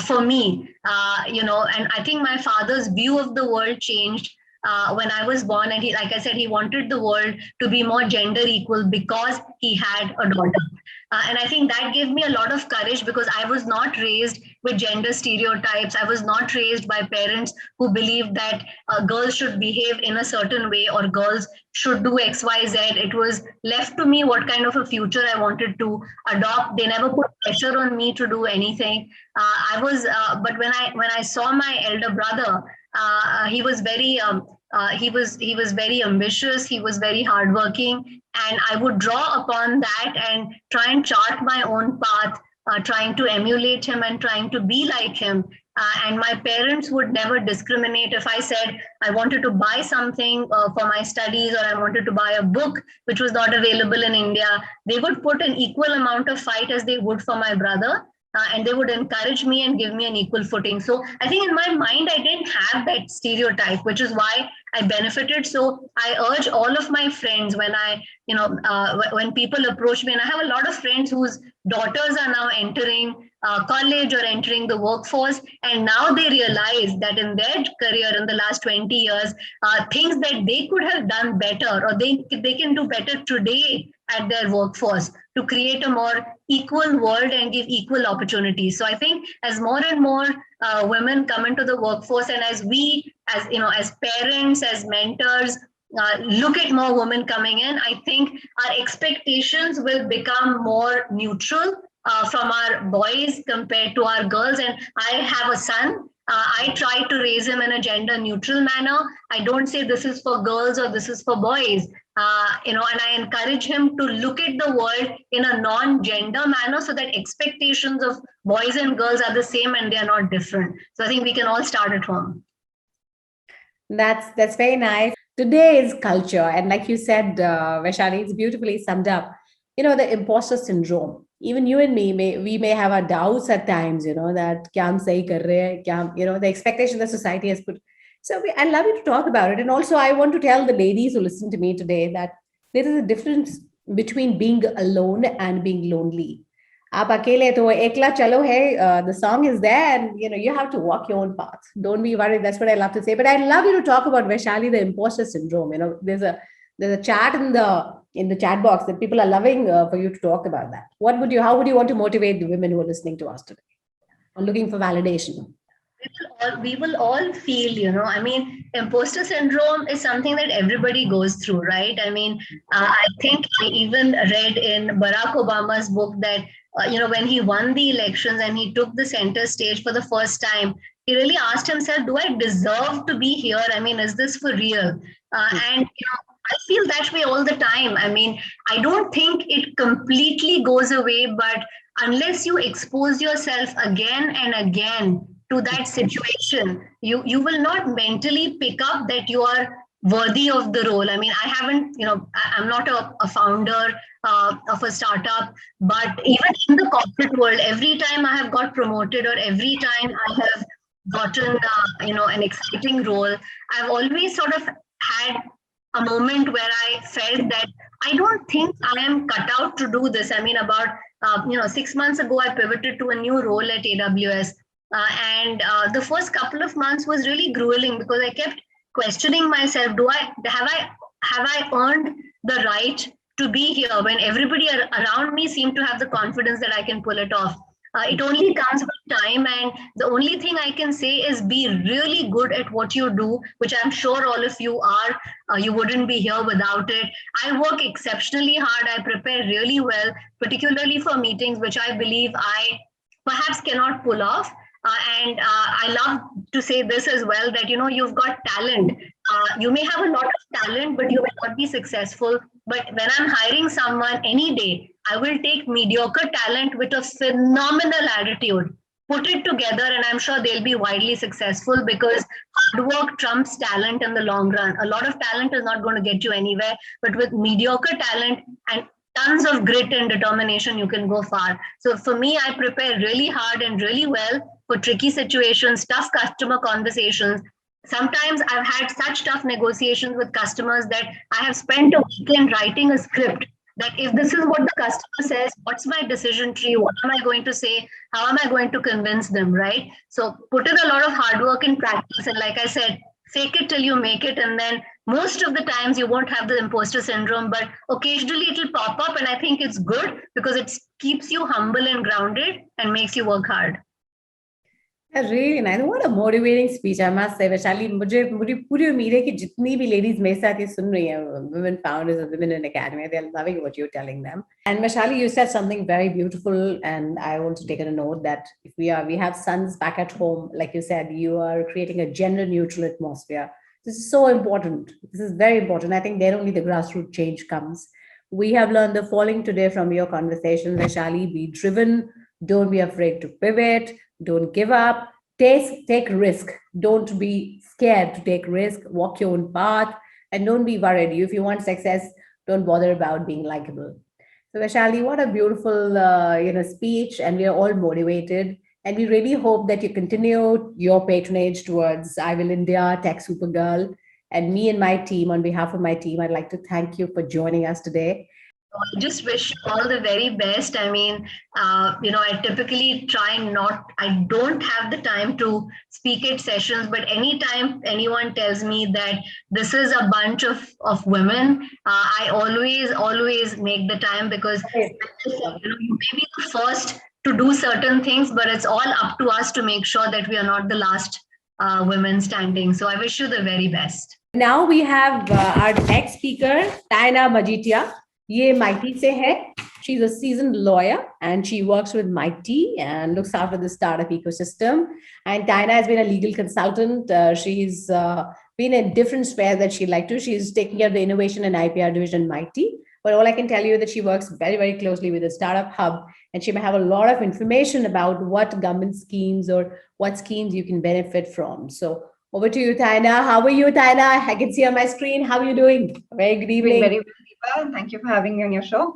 for me, and I think my father's view of the world changed when I was born. And he, like I said, he wanted the world to be more gender equal because he had a daughter. And I think that gave me a lot of courage, because I was not raised with gender stereotypes. I was not raised by parents who believed that girls should behave in a certain way or girls should do X, Y, Z. It was left to me what kind of a future I wanted to adopt. They never put pressure on me to do anything. But when I saw my elder brother, he was very he was very ambitious. He was very hardworking, and I would draw upon that and try and chart my own path, trying to emulate him and trying to be like him. And my parents would never discriminate. If I said I wanted to buy something for my studies, or I wanted to buy a book which was not available in India, they would put an equal amount of fight as they would for my brother. And they would encourage me and give me an equal footing. So I think in my mind, I didn't have that stereotype, which is why I benefited. So I urge all of my friends, when when people approach me, and I have a lot of friends whose daughters are now entering college or entering the workforce, and now they realize that in their career in the last 20 years, things that they could have done better, or they can do better today at their workforce to create a more equal world and give equal opportunities. So I think as more and more women come into the workforce, and as we, as parents, as mentors, look at more women coming in, I think our expectations will become more neutral from our boys compared to our girls. And I have a son. I try to raise him in a gender neutral manner. I don't say this is for girls or this is for boys. And I encourage him to look at the world in a non-gender manner, so that expectations of boys and girls are the same and they are not different. So I think we can all start at home. That's very nice. Today is culture, and like you said, Vaishali, it's beautifully summed up. The imposter syndrome. Even you and me may have our doubts at times. That kya hum sahi kar rahe hain, the expectation that society has put. So I'd love you to talk about it. And also, I want to tell the ladies who listen to me today that there is a difference between being alone and being lonely. Aap akele to ekla chalo hai, the song is there, and you have to walk your own path. Don't be worried. That's what I love to say. But I'd love you to talk about, Vaishali, the imposter syndrome. There's a chat in the chat box that people are loving for you to talk about that. How would you want to motivate the women who are listening to us today or looking for validation? We will all feel, imposter syndrome is something that everybody goes through, right? I think I even read in Barack Obama's book that, when he won the elections and he took the center stage for the first time, he really asked himself, do I deserve to be here? Is this for real? And I feel that way all the time. I don't think it completely goes away, but unless you expose yourself again and again to that situation, you will not mentally pick up that you are worthy of the role. I haven't, I'm not a founder of a startup, but even in the corporate world, every time I have got promoted or every time I have gotten, an exciting role, I've always sort of had a moment where I felt that I don't think I am cut out to do this. About 6 months ago, I pivoted to a new role at AWS. And the first couple of months was really grueling because I kept questioning myself, have I earned the right to be here when everybody around me seemed to have the confidence that I can pull it off? It only comes with time, and the only thing I can say is be really good at what you do, which I'm sure all of you are. You wouldn't be here without it. I work exceptionally hard. I prepare really well, particularly for meetings, which I believe I perhaps cannot pull off. And I love to say this as well, that, you've got talent. You may have a lot of talent, but you may not be successful. But when I'm hiring someone any day, I will take mediocre talent with a phenomenal attitude, put it together, and I'm sure they'll be widely successful because hard work trumps talent in the long run. A lot of talent is not going to get you anywhere, but with mediocre talent and tons of grit and determination, you can go far. So for me, I prepare really hard and really well for tricky situations, tough customer conversations. Sometimes I've had such tough negotiations with customers that I have spent a weekend writing a script that if this is what the customer says, what's my decision tree? What am I going to say? How am I going to convince them, right? So put in a lot of hard work in practice. And like I said, fake it till you make it. And then most of the times you won't have the imposter syndrome, but occasionally it'll pop up. And I think it's good because it keeps you humble and grounded and makes you work hard. Really nice. What a motivating speech, I must say, Vaishali. मुझे पूरी उम्मीद है कि जितनी भी ladies मेरे साथ ये सुन रही हैं, women founders of Women in Academy, they're loving what you're telling them. And Vaishali, you said something very beautiful, and I want to take a note that if we have sons back at home, like you said, you are creating a gender neutral atmosphere. This is so important. This is very important. I think there only the grassroots change comes. We have learned the following today from your conversation, Vaishali. Be driven. Don't be afraid to pivot. Don't give up. Take risk. Don't be scared to take risk. Walk your own path, and don't be worried. If you want success, don't bother about being likable. So, Vaishali, what a beautiful speech, and we are all motivated. And we really hope that you continue your patronage towards IWILindia, Tech Supergirl, And me and my team, on behalf of my team, I'd like to thank you for joining us today. I just wish you all the very best. I mean, I typically I don't have the time to speak at sessions, but anytime anyone tells me that this is a bunch of women, I always make the time, because you may be the first to do certain things, but it's all up to us to make sure that we are not the last women standing. So I wish you the very best. Now we have our next speaker, Taina Majitia. Ye Mighty se hai. She's a seasoned lawyer and she works with Mighty and looks after the startup ecosystem. And Taina has been a legal consultant. She's been in different spheres that she'd like to. She's taking care of the innovation and IPR division Mighty. But all I can tell you is that she works very, very closely with the Startup Hub, and she may have a lot of information about what government schemes or what schemes you can benefit from. So over to you, Taina. How are you, Taina? I can see on my screen. How are you doing? Very good evening. Very well, Deepa. Thank you for having me on your show.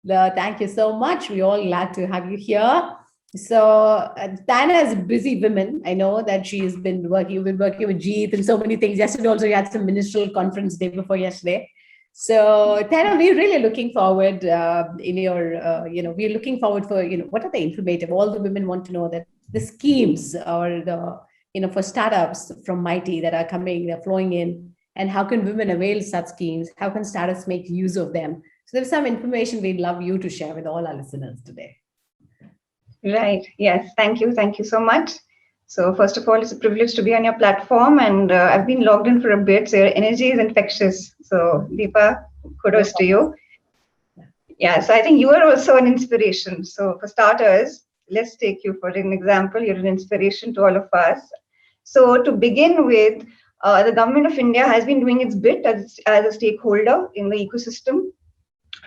Thank you so much. We're all glad to have you here. So Taina is a busy woman. I know that you've been working with Jeet and so many things. Yesterday also you had some ministerial conference day before yesterday. So Taina, we're really looking forward we're looking forward for, what are the informative? All the women want to know that the schemes or for startups from Mighty that are coming, they're flowing in, and how can women avail such schemes? How can startups make use of them? So there's some information we'd love you to share with all our listeners today. Right. Yes. Thank you. Thank you so much. So first of all, it's a privilege to be on your platform, and I've been logged in for a bit. So your energy is infectious. So Deepa, kudos to you. Yeah. So I think you are also an inspiration. So for starters, let's take you for an example. You're an inspiration to all of us. So to begin with, the government of India has been doing its bit as a stakeholder in the ecosystem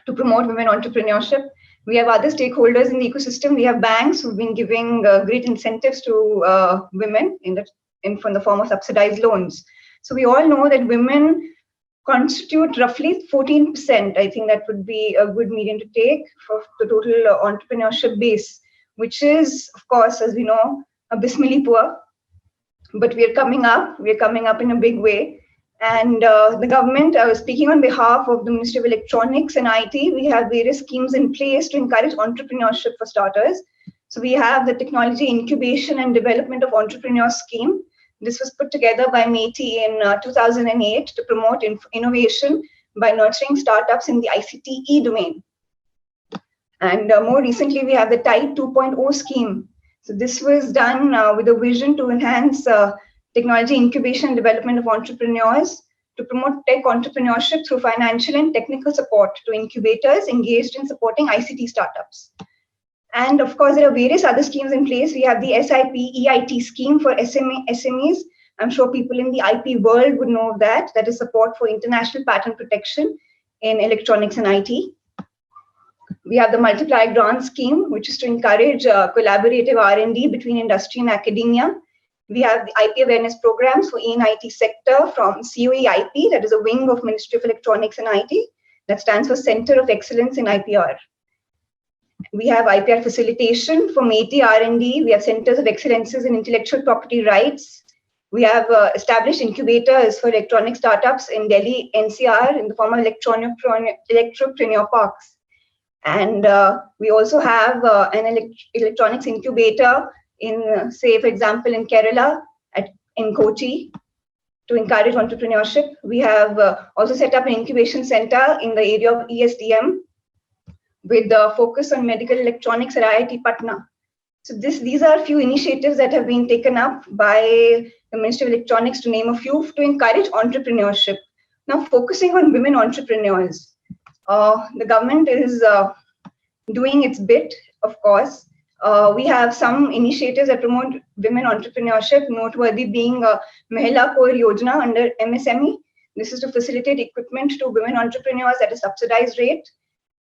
to promote women entrepreneurship. We have other stakeholders in the ecosystem. We have banks who've been giving great incentives to women in the form of subsidized loans. So we all know that women constitute roughly 14%. I think that would be a good median to take for the total entrepreneurship base, which is, of course, as we know, abysmally poor. But we are coming up. We are coming up in a big way. And the government, speaking on behalf of the Ministry of Electronics and IT, we have various schemes in place to encourage entrepreneurship for starters. So we have the Technology Incubation and Development of Entrepreneurs Scheme. This was put together by MeitY in 2008 to promote innovation by nurturing startups in the ICTE domain. And more recently, we have the Tide 2.0 scheme. So this was done with a vision to enhance technology incubation and development of entrepreneurs, to promote tech entrepreneurship through financial and technical support to incubators engaged in supporting ICT startups. And of course, there are various other schemes in place. We have the SIP EIT scheme for SMEs. I'm sure people in the IP world would know that. That is support for international patent protection in electronics and IT. We have the Multiplier Grant Scheme, which is to encourage collaborative R&D between industry and academia. We have the IP awareness programs for E&IT sector from COE IP, that is a wing of Ministry of Electronics and IT, that stands for Center of Excellence in IPR. We have IPR facilitation for MeitY R&D. We have Centers of Excellences in Intellectual Property Rights. We have established incubators for electronic startups in Delhi, NCR, in the form of electropreneur parks. And we also have an electronics incubator in, say, for example, in Kerala, in Kochi, to encourage entrepreneurship. We have also set up an incubation center in the area of ESDM with the focus on medical electronics at IIT Patna. So these are a few initiatives that have been taken up by the Ministry of Electronics, to name a few, to encourage entrepreneurship. Now, focusing on women entrepreneurs, the government is doing its bit, of course. We have some initiatives that promote women entrepreneurship, noteworthy being Mahila Kor Yojana under MSME. This is to facilitate equipment to women entrepreneurs at a subsidized rate.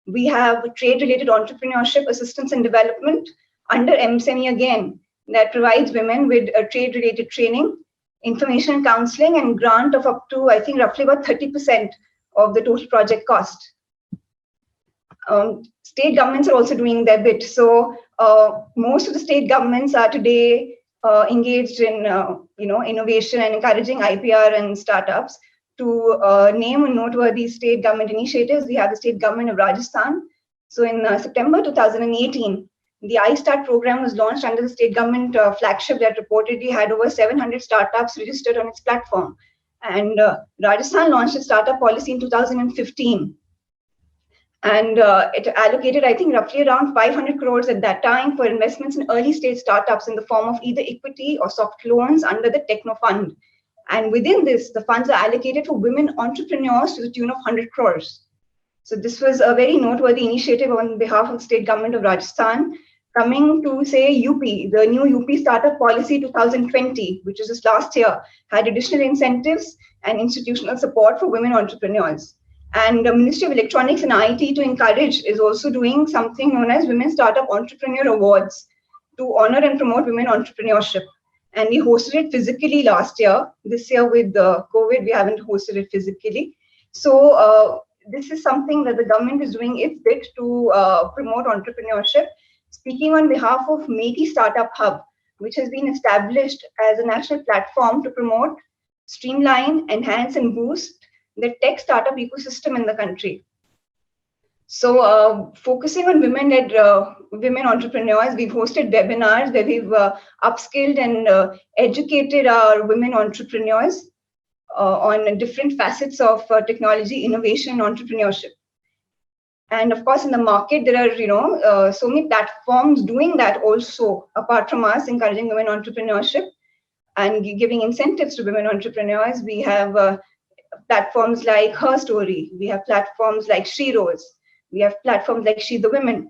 We have trade-related entrepreneurship assistance and development under MSME again, that provides women with trade-related training, information and counseling, and grant of up to, I think, roughly about 30% of the total project cost. State governments are also doing their bit. So most of the state governments are today engaged in innovation and encouraging IPR and startups. to name noteworthy state government initiatives, we have the state government of Rajasthan. So in September 2018, the iStart program was launched under the state government flagship that reportedly had over 700 startups registered on its platform. And Rajasthan launched a startup policy in 2015. And it allocated, I think, roughly around 500 crores at that time for investments in early stage startups in the form of either equity or soft loans under the Techno Fund. And within this, the funds are allocated for women entrepreneurs to the tune of 100 crores. So this was a very noteworthy initiative on behalf of the state government of Rajasthan. Coming to, say, UP, the new UP Startup Policy 2020, which was just last year, had additional incentives and institutional support for women entrepreneurs. And the Ministry of Electronics and IT, to encourage, is also doing something known as Women Startup Entrepreneur Awards to honor and promote women entrepreneurship. And we hosted it physically last year. This year with the COVID, we haven't hosted it physically. So this is something that the government is doing its bit to promote entrepreneurship. Speaking on behalf of MeitY Startup Hub, which has been established as a national platform to promote, streamline, enhance, and boost the tech startup ecosystem in the country. So focusing on women-led women entrepreneurs, we've hosted webinars where we've upskilled and educated our women entrepreneurs on different facets of technology, innovation, and entrepreneurship. And of course, in the market, there are so many platforms doing that also, apart from us encouraging women entrepreneurship and giving incentives to women entrepreneurs. We have platforms like Her Story. We have platforms like She Rose. We have platforms like She the Women.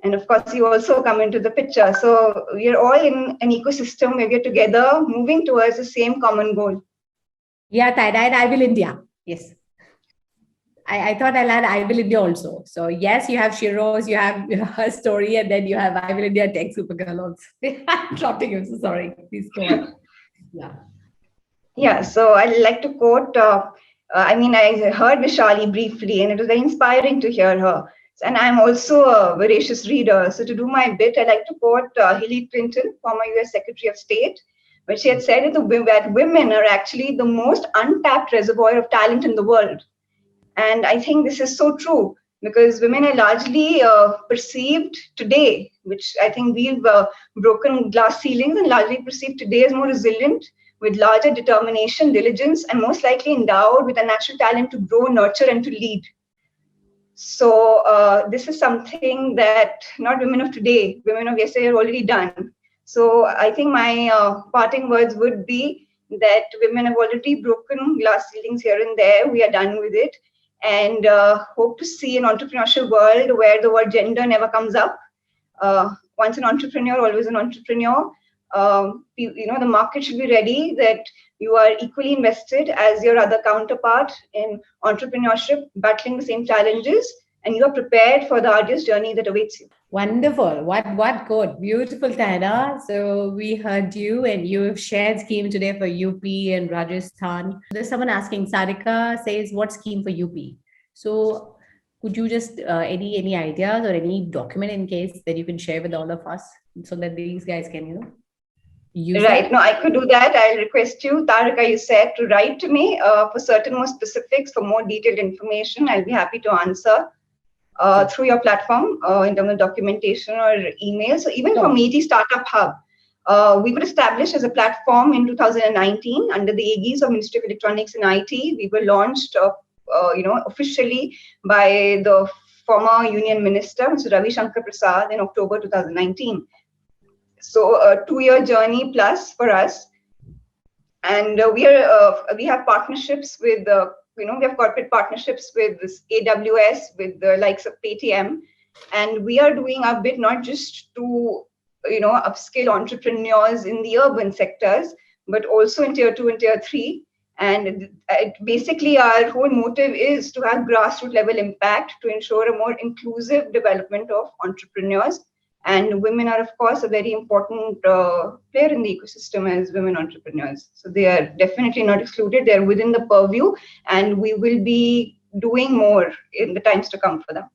And of course, you also come into the picture. So we are all in an ecosystem where we are together moving towards the same common goal. Yeah, Taida and IWILindia. Yes. I thought I'll add IWILindia also. So yes, you have Shiro's, you have Her Story, and then you have IWILindia and Tech Supergirl also. I'm dropping you, so sorry. Please go on. Yeah, so I'd like to quote, I heard Vishali briefly, and it was very inspiring to hear her. And I'm also a voracious reader. So to do my bit, I'd like to quote Hillary Clinton, former US Secretary of State, where she had said that women are actually the most untapped reservoir of talent in the world. And I think this is so true, because women are largely perceived today, which I think we've broken glass ceilings, and largely perceived today as more resilient, with larger determination, diligence, and most likely endowed with a natural talent to grow, nurture, and to lead. So this is something that not women of today, women of yesterday have already done. So I think my parting words would be that women have already broken glass ceilings here and there. We are done with it, and hope to see an entrepreneurial world where the word gender never comes up. Once an entrepreneur, always an entrepreneur. The market should be ready that you are equally invested as your other counterpart in entrepreneurship, battling the same challenges, and you are prepared for the arduous journey that awaits you. Wonderful. What good. Beautiful, Taina. So we heard you, and you have shared scheme today for UP and Rajasthan. There's someone asking, Sarika says, what scheme for UP? So could you just, any ideas or any document in case that you can share with all of us so that these guys can, use Right. that? No, I could do that. I'll request you, Tarika, you said, to write to me for certain more specifics, for more detailed information. I'll be happy to answer through your platform in terms of documentation or email. So even for MeitY Startup Hub, we were established as a platform in 2019 under the aegis of Ministry of Electronics and IT. We were launched, officially by the former Union Minister, Mr. Ravi Shankar Prasad, in October 2019. So a 2-year journey plus for us, and we have partnerships with we have corporate partnerships with this AWS, with the likes of Paytm, and we are doing our bit not just to upskill entrepreneurs in the urban sectors, but also in tier 2 and tier 3. And basically our whole motive is to have grassroots level impact to ensure a more inclusive development of entrepreneurs. And women are, of course, a very important player in the ecosystem as women entrepreneurs. So they are definitely not excluded. They're within the purview, and we will be doing more in the times to come for them.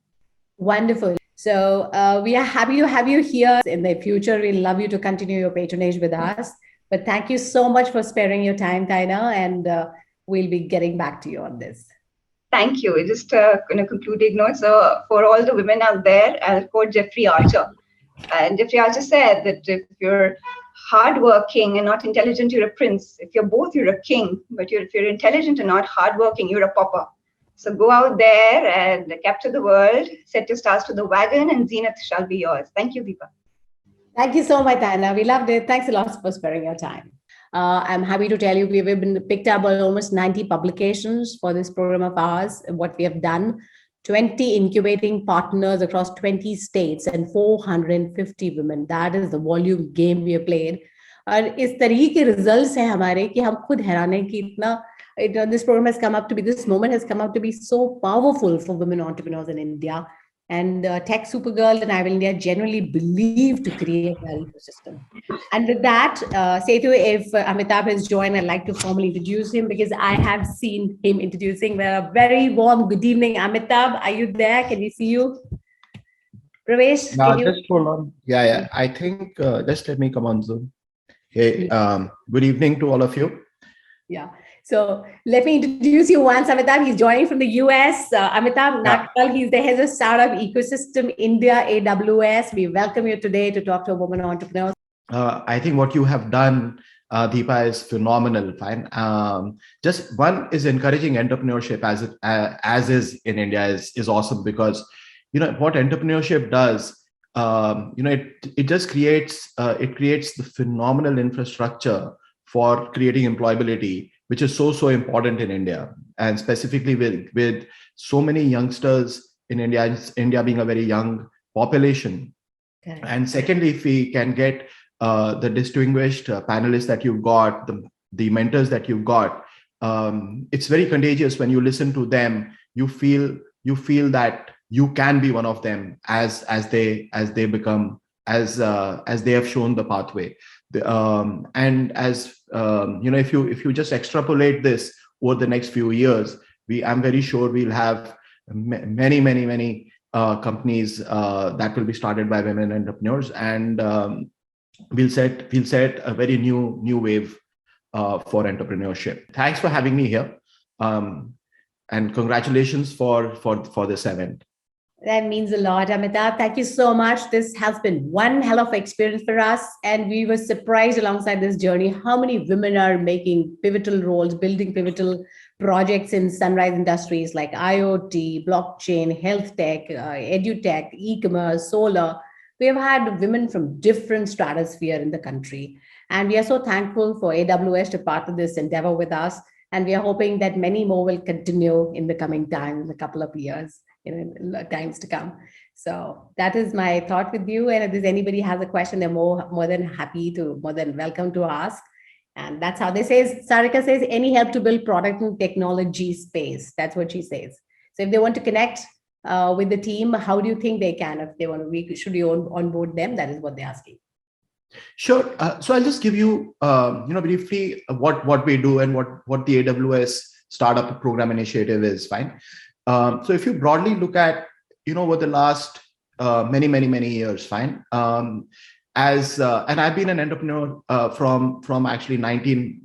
Wonderful. So we are happy to have you here. In the future, we'd love you to continue your patronage with us. But thank you so much for sparing your time, Taina. And we'll be getting back to you on this. Thank you. Just concluding note. So for all the women out there, I'll quote Jeffrey Archer. And Jeffrey Archer said that if you're hardworking and not intelligent, you're a prince. If you're both, you're a king. But if you're intelligent and not hardworking, you're a pauper. So go out there and capture the world, set your stars to the wagon, and zenith shall be yours. Thank you, Deepa. Thank you so much, Anna. We loved it. Thanks a lot for sparing your time. I'm happy to tell you we've been picked up by almost 90 publications for this program of ours. What we have done, 20 incubating partners across 20 states and 450 women. That is the volume game we have played. और इस तरीके के results हैं हमारे कि हम खुद हैरान हैं कि इतना this program has come up to be, this moment has come up to be so powerful for women entrepreneurs in India. And Tech Supergirl and IWILindia generally believe to create that ecosystem. And with that, Setu, if Amitabh has joined, I'd like to formally introduce him because I have seen him introducing. A very warm good evening, Amitabh. Are you there? Can we see you? Pravesh, can you? Just hold on. Yeah. I think just let me come on Zoom. Hey, good evening to all of you. Yeah. So let me introduce you once, Amitabh. He's joining from the US. Amitabh Nakal, he's the head of Startup Ecosystem India AWS. We welcome you today to talk to a woman entrepreneur. I think what you have done, Deepa, is phenomenal. Fine. Just one is encouraging entrepreneurship as is in India is awesome because what entrepreneurship does. It just creates the phenomenal infrastructure for creating employability, which is so important in India, and specifically with so many youngsters in India, India being a very young population. Okay. And secondly, if we can get the distinguished panelists that you've got, the mentors that you've got, it's very contagious when you listen to them. You feel that you can be one of them as they become as they have shown the pathway. And as if you just extrapolate this over the next few years, I'm very sure we'll have many companies that will be started by women entrepreneurs, and we'll set a very new wave for entrepreneurship. Thanks for having me here, and congratulations for this event. That means a lot, Amitabh. Thank you so much. This has been one hell of an experience for us. And we were surprised alongside this journey how many women are making pivotal roles, building pivotal projects in sunrise industries like IoT, blockchain, health tech, edutech, e-commerce, solar. We have had women from different stratosphere in the country. And we are so thankful for AWS to partner this endeavor with us. And we are hoping that many more will continue in the coming time, in a couple of years. Times to come. So that is my thought with you. And if there's anybody has a question, they're more than welcome to ask. And that's how they say. Sarika says, any help to build product and technology space. That's what she says. So if they want to connect with the team, how do you think they can? If they want to, should we onboard them? That is what they're asking. Sure. So I'll just give you, briefly what we do and what the AWS Startup Program Initiative is. Fine. So if you broadly look at, over the last many years, fine. And I've been an entrepreneur from actually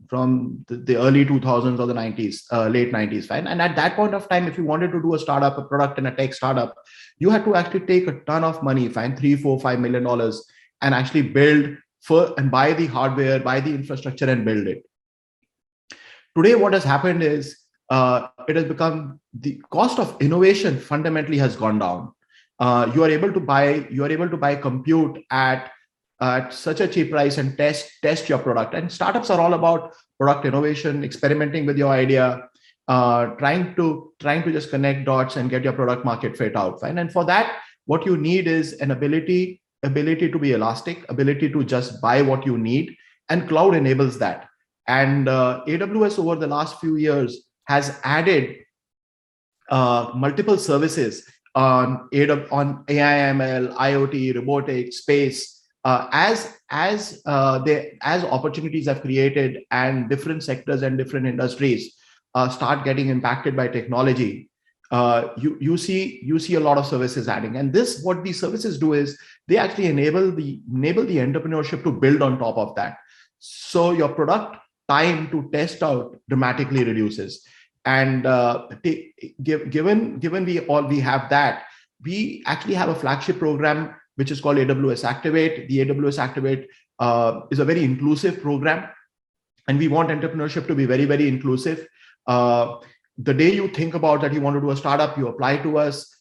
from the early 2000s or the 90s, late 90s, fine. And at that point of time, if you wanted to do a startup, a product and a tech startup, you had to actually take a ton of money, fine, $3, $4, $5 million, and actually build and buy the hardware, buy the infrastructure and build it. Today, what has happened is, it has become the cost of innovation fundamentally has gone down. You are able to buy compute at such a cheap price and test your product. And startups are all about product innovation, experimenting with your idea, trying to just connect dots and get your product market fit out. Fine. And for that, what you need is an ability to be elastic, ability to just buy what you need, and cloud enables that. And AWS over the last few years has added multiple services on AI/ML, IoT, robotics, space, as opportunities have created and different sectors and different industries start getting impacted by technology. You see a lot of services adding, and what these services do is they actually enable the entrepreneurship to build on top of that. So your product time to test out dramatically reduces. And given we have that, we actually have a flagship program which is called AWS Activate. The AWS Activate is a very inclusive program, and we want entrepreneurship to be very, very inclusive. The day you think about that you want to do a startup, you apply to us.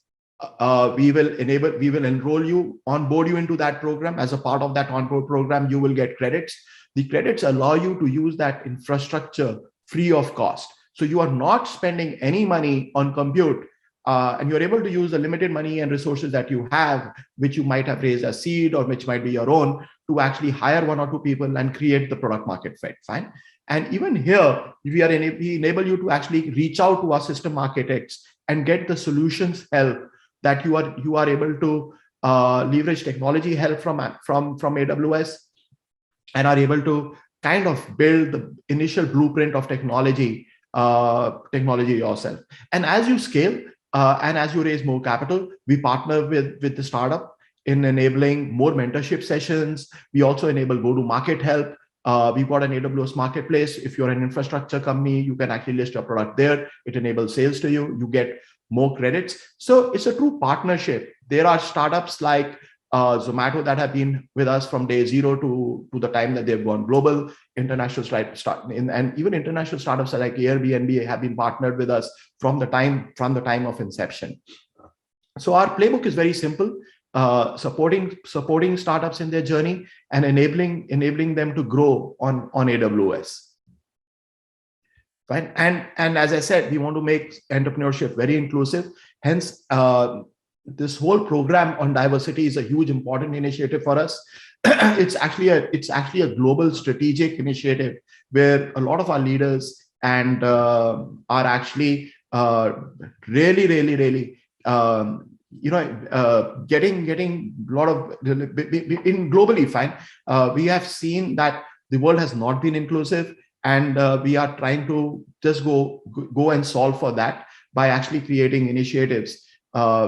We will enroll you, onboard you into that program. As a part of that onboard program, you will get credits. The credits allow you to use that infrastructure free of cost. So you are not spending any money on compute, and you're able to use the limited money and resources that you have, which you might have raised as seed or which might be your own, to actually hire 1 or 2 people and create the product market fit. Fine. And even here, we enable you to actually reach out to our system architects and get the solutions help that you are able to leverage technology help from AWS, and are able to kind of build the initial blueprint of technology yourself. And as you scale and as you raise more capital, we partner with the startup in enabling more mentorship sessions. We also enable go-to-market help. We've got an AWS marketplace. If you're an infrastructure company, you can actually list your product there. It enables sales to you. You get more credits. So it's a true partnership. There are startups like Zomato that have been with us from day 0 to the time that they've gone global. International and even international startups like Airbnb have been partnered with us from the time of inception. So our playbook is very simple. Supporting startups in their journey and enabling them to grow on AWS. Right? And as I said, we want to make entrepreneurship very inclusive. Hence, this whole program on diversity is a huge important initiative for us. It's actually a global strategic initiative where a lot of our leaders and are actually really getting a lot of in globally. Fine. We have seen that the world has not been inclusive, and we are trying to just go and solve for that by actually creating initiatives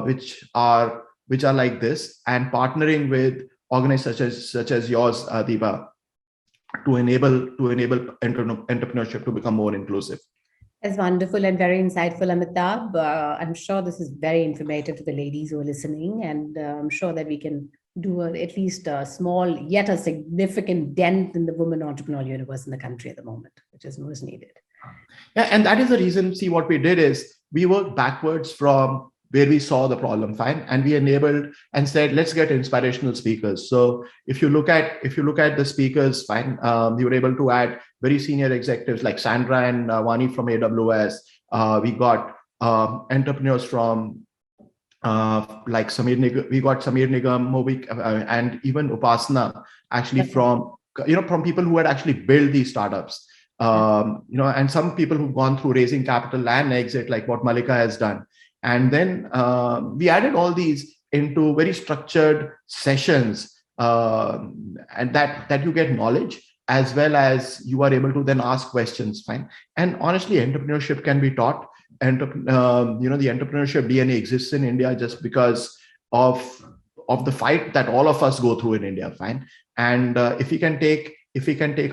which are like this, and partnering with organizations such as yours, Deepa, to enable entrepreneurship to become more inclusive. That's wonderful and very insightful, Amitabh. I'm sure this is very informative to the ladies who are listening, and I'm sure that we can do at least a small, yet a significant dent in the women entrepreneur universe in the country at the moment, which is most needed. Yeah, and that is the reason. See, what we did is we worked backwards from where we saw the problem, fine, and we enabled and said, let's get inspirational speakers. So if you look at the speakers, fine, we were able to add very senior executives like Sandra and Wani from AWS. We got entrepreneurs from like Samir Nigam. We got Samir Nigam, and even Upasana, actually from people who had actually built these startups. And some people who've gone through raising capital and exit, like what Malika has done. And then we added all these into very structured sessions, and that you get knowledge as well as you are able to then ask questions. Fine. And honestly, entrepreneurship can be taught. And the entrepreneurship DNA exists in India just because of the fight that all of us go through in India. Fine. And if we can take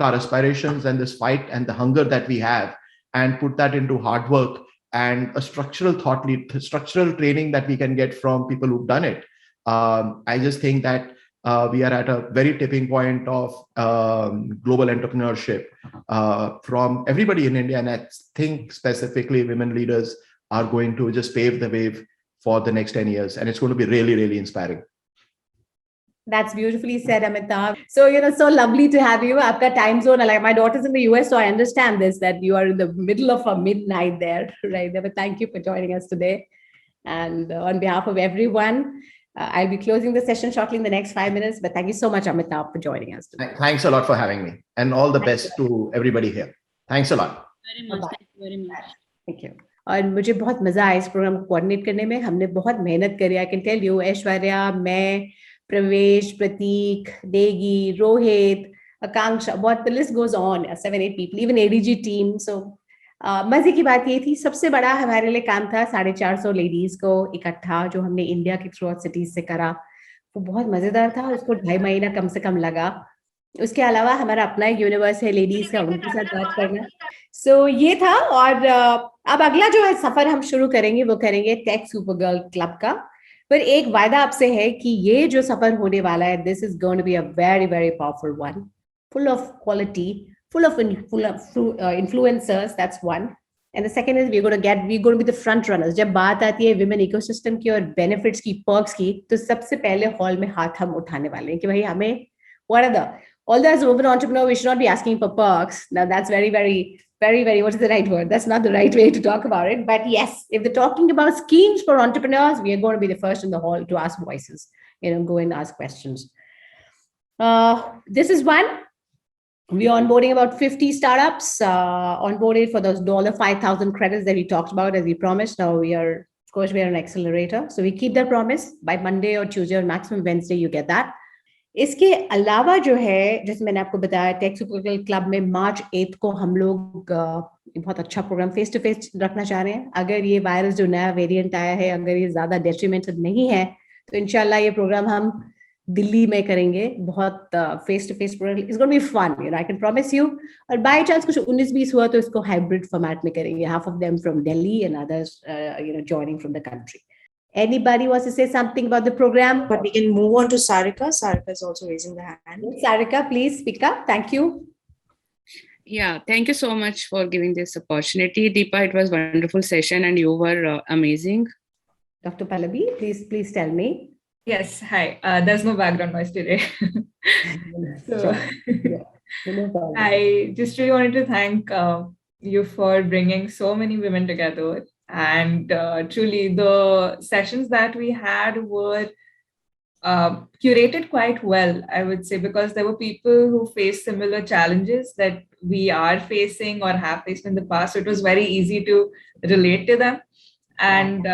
our aspirations and this fight and the hunger that we have and put that into hard work and a structural structural training that we can get from people who've done it, I just think that we are at a very tipping point of global entrepreneurship from everybody in India. And I think specifically women leaders are going to just pave the way for the next 10 years. And it's going to be really, really inspiring. That's beautifully said, Amitabh. So, so lovely to have you. Aapka time zone, like my daughter's in the US, so I understand this, that you are in the middle of a midnight there, right? But thank you for joining us today. And on behalf of everyone, I'll be closing the session shortly in the next 5 minutes, but thank you so much, Amitabh, for joining us today. Thanks a lot for having me, and all the best to everybody here. Thanks a lot. Very much. Thank you very much. Thank you. और मुझे बहुत मजा आया इस programme को coordinate करने में. हमने बहुत मेहनत करी. I can tell you, Aishwarya, मैं, Pravesh, Prateek, Degi, Rohit, Akanksha, what the list goes on, 7-8 people, even ADG team. So मजे की बात ये थी, सबसे बड़ा हमारे लिए काम था 450 लेडीज को इकट्ठा जो हमने इंडिया के थ्रू आउट सिटीज से करा. वो बहुत मजेदार था. उसको 2.5 महीना कम से कम लगा. उसके अलावा हमारा अपना एक यूनिवर्स है लेडीज का, उनके साथ बात करना. सो ये था. और अब अगला जो है सफर हम शुरू करेंगे वो करेंगे टेक सुपरगर्ल क्लब का. पर एक वायदा आपसे है कि ये जो सफर होने वाला है, this is going to be a very very powerful one, full of quality, full of influencers. That's one. And the second is we're going to be the front runners. जब बात आती है women ecosystem की और benefits की, perks की, तो सबसे पहले हॉल में हाथ हम उठाने वाले हैं कि भाई हमें what are the, although as a woman entrepreneur we should not be asking for perks. Now that's very what is the right word? That's not the right way to talk about it. But yes, if they're talking about schemes for entrepreneurs, we are going to be the first in the hall to ask voices, go and ask questions. This is one. We are onboarding about 50 startups, onboarded for those $5,000 credits that we talked about as we promised. Now we are, of course, we are an accelerator. So we keep that promise. By Monday or Tuesday or maximum Wednesday, you get that. इसके अलावा जो है, जैसे मैंने आपको बताया, take Supergirl club में March 8 को हम लोग बहुत अच्छा प्रोग्राम फेस टू फेस रखना चाह रहे हैं. अगर ये वायरस जो नया वेरिएंट आया है, अगर ये ज्यादा डेट्रीमेंटल नहीं है, तो इंशाल्लाह ये प्रोग्राम हम दिल्ली में करेंगे. बहुत face to face programme. It's going to be fun, I can promise you. और बाय चांस कुछ 19-20 हुआ तो इसको हाइब्रिड फॉर्मेट में करेंगे. Half of them from Delhi and others joining from the country. Anybody wants to say something about the program? But we can move on to Sarika. Sarika is also raising the hand. Sarika, please speak up. Thank you. Yeah, thank you so much for giving this opportunity. Deepa, it was a wonderful session and you were amazing. Dr. Pallavi, please tell me. Yes, hi. There's no background noise today. So I just really wanted to thank you for bringing so many women together. And truly, the sessions that we had were curated quite well, I would say, because there were people who faced similar challenges that we are facing or have faced in the past. So it was very easy to relate to them. And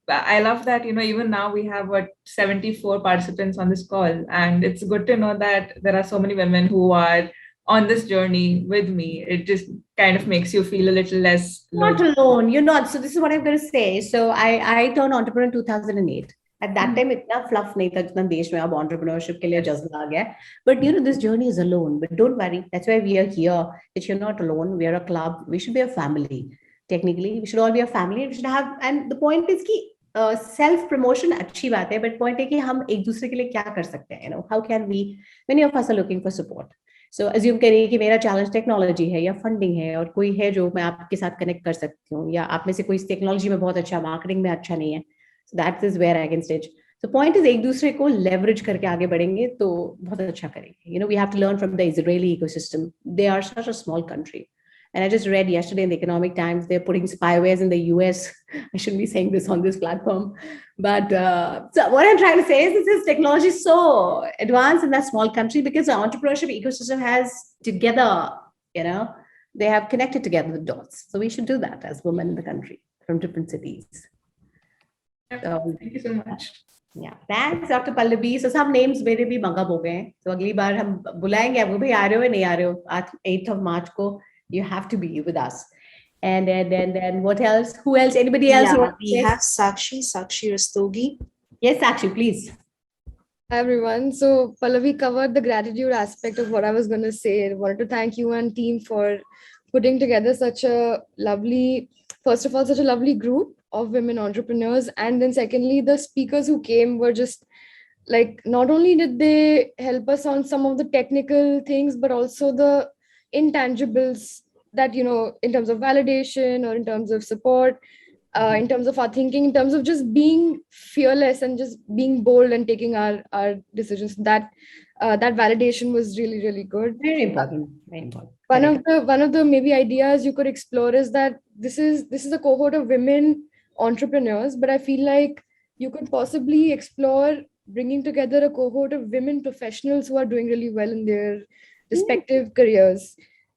I love that, even now we have 74 participants on this call. And it's good to know that there are so many women who are on this journey with me. It just kind of makes you feel a little less not alone. You're not. So this is what I'm going to say. So I turned entrepreneur in 2008. At that time, itna fluff nahi tha jitna desh mein ab entrepreneurship ke liye jazba aa gaya. But this journey is alone. But don't worry. That's why we are here. That you're not alone. We are a club. We should be a family. Technically, we should all be a family. We should have. And the point is ki self promotion अच्छी बात है. But point है कि हम एक दूसरे के लिए क्या कर सकते हैं? How can we? Many of us are looking for support. So assume करिए कि मेरा चैलेंज टेक्नोलॉजी है या फंडिंग है और कोई है जो मैं आपके साथ कनेक्ट कर सकती हूँ, या आप में से कोई टेक्नोलॉजी में बहुत अच्छा, मार्केटिंग में अच्छा नहीं है. So that is where I can stage. So point is एक दूसरे को लेवरेज करके आगे बढ़ेंगे तो बहुत अच्छा करेंगे. We have to learn from the Israeli ecosystem. They are such a small country. And I just read yesterday in the Economic Times, they're putting spywares in the US. I shouldn't be saying this on this platform. But so what I'm trying to say is this technology is so advanced in that small country because the entrepreneurship ecosystem has together, they have connected together the dots. So we should do that as women in the country from different cities. So, thank you so much. Yeah, thanks, Dr. Pallavi. So some names मेरे भी मंगब हो गए. So अगली बार हम बुलाएंगे आपको, भाई आ रहे हो या नहीं आ रहे हो? 8th of March को you have to be with us. And then what else? Who else? Anybody else? Yeah, we have Sakshi Rastogi. Yes, Sakshi, please. Hi, everyone. So Pallavi covered the gratitude aspect of what I was going to say. I wanted to thank you and team for putting together such a lovely group of women entrepreneurs. And then secondly, the speakers who came were just like, not only did they help us on some of the technical things, but also the intangibles that, in terms of validation or in terms of support, in terms of our thinking, in terms of just being fearless and just being bold and taking our decisions. That validation was really, really good. Very important. Very important. One of the maybe ideas you could explore is that this is a cohort of women entrepreneurs, but I feel like you could possibly explore bringing together a cohort of women professionals who are doing really well in their respective careers.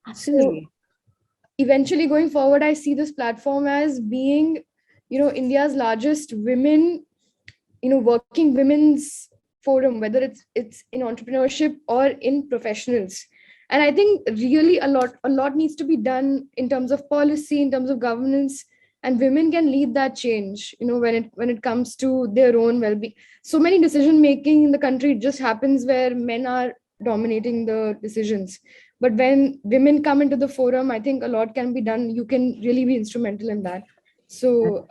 Absolutely. So eventually going forward, I see this platform as being, India's largest women, working women's forum, whether it's in entrepreneurship or in professionals. And I think really a lot needs to be done in terms of policy, in terms of governance, and women can lead that change, when it comes to their own well-being. So many decision making in the country just happens where men are dominating the decisions. But when women come into the forum, I think a lot can be done. You can really be instrumental in that. So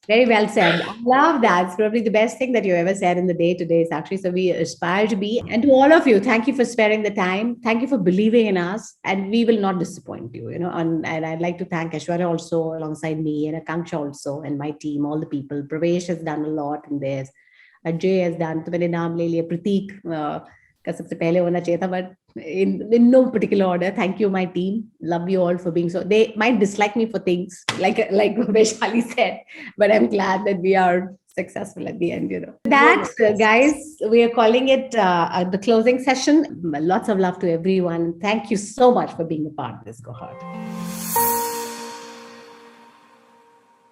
very well said. I love that. It's probably the best thing that you ever said in the day today, Sakshi. So we aspire to be. And to all of you, thank you for sparing the time. Thank you for believing in us. And we will not disappoint you, And I'd like to thank Aishwarya also alongside me, and Akanksha also, and my team, all the people. Pravesh has done a lot in this. Ajay has done. तो मैंने नाम ले लिया प्रतीक का सबसे पहले होना चाहिए था, but in no particular order. Thank you, my team. Love you all for being so. They might dislike me for things like Vaishali said, but I'm glad that we are successful at the end. That, guys, we are calling it the closing session. Lots of love to everyone. Thank you so much for being a part of this cohort.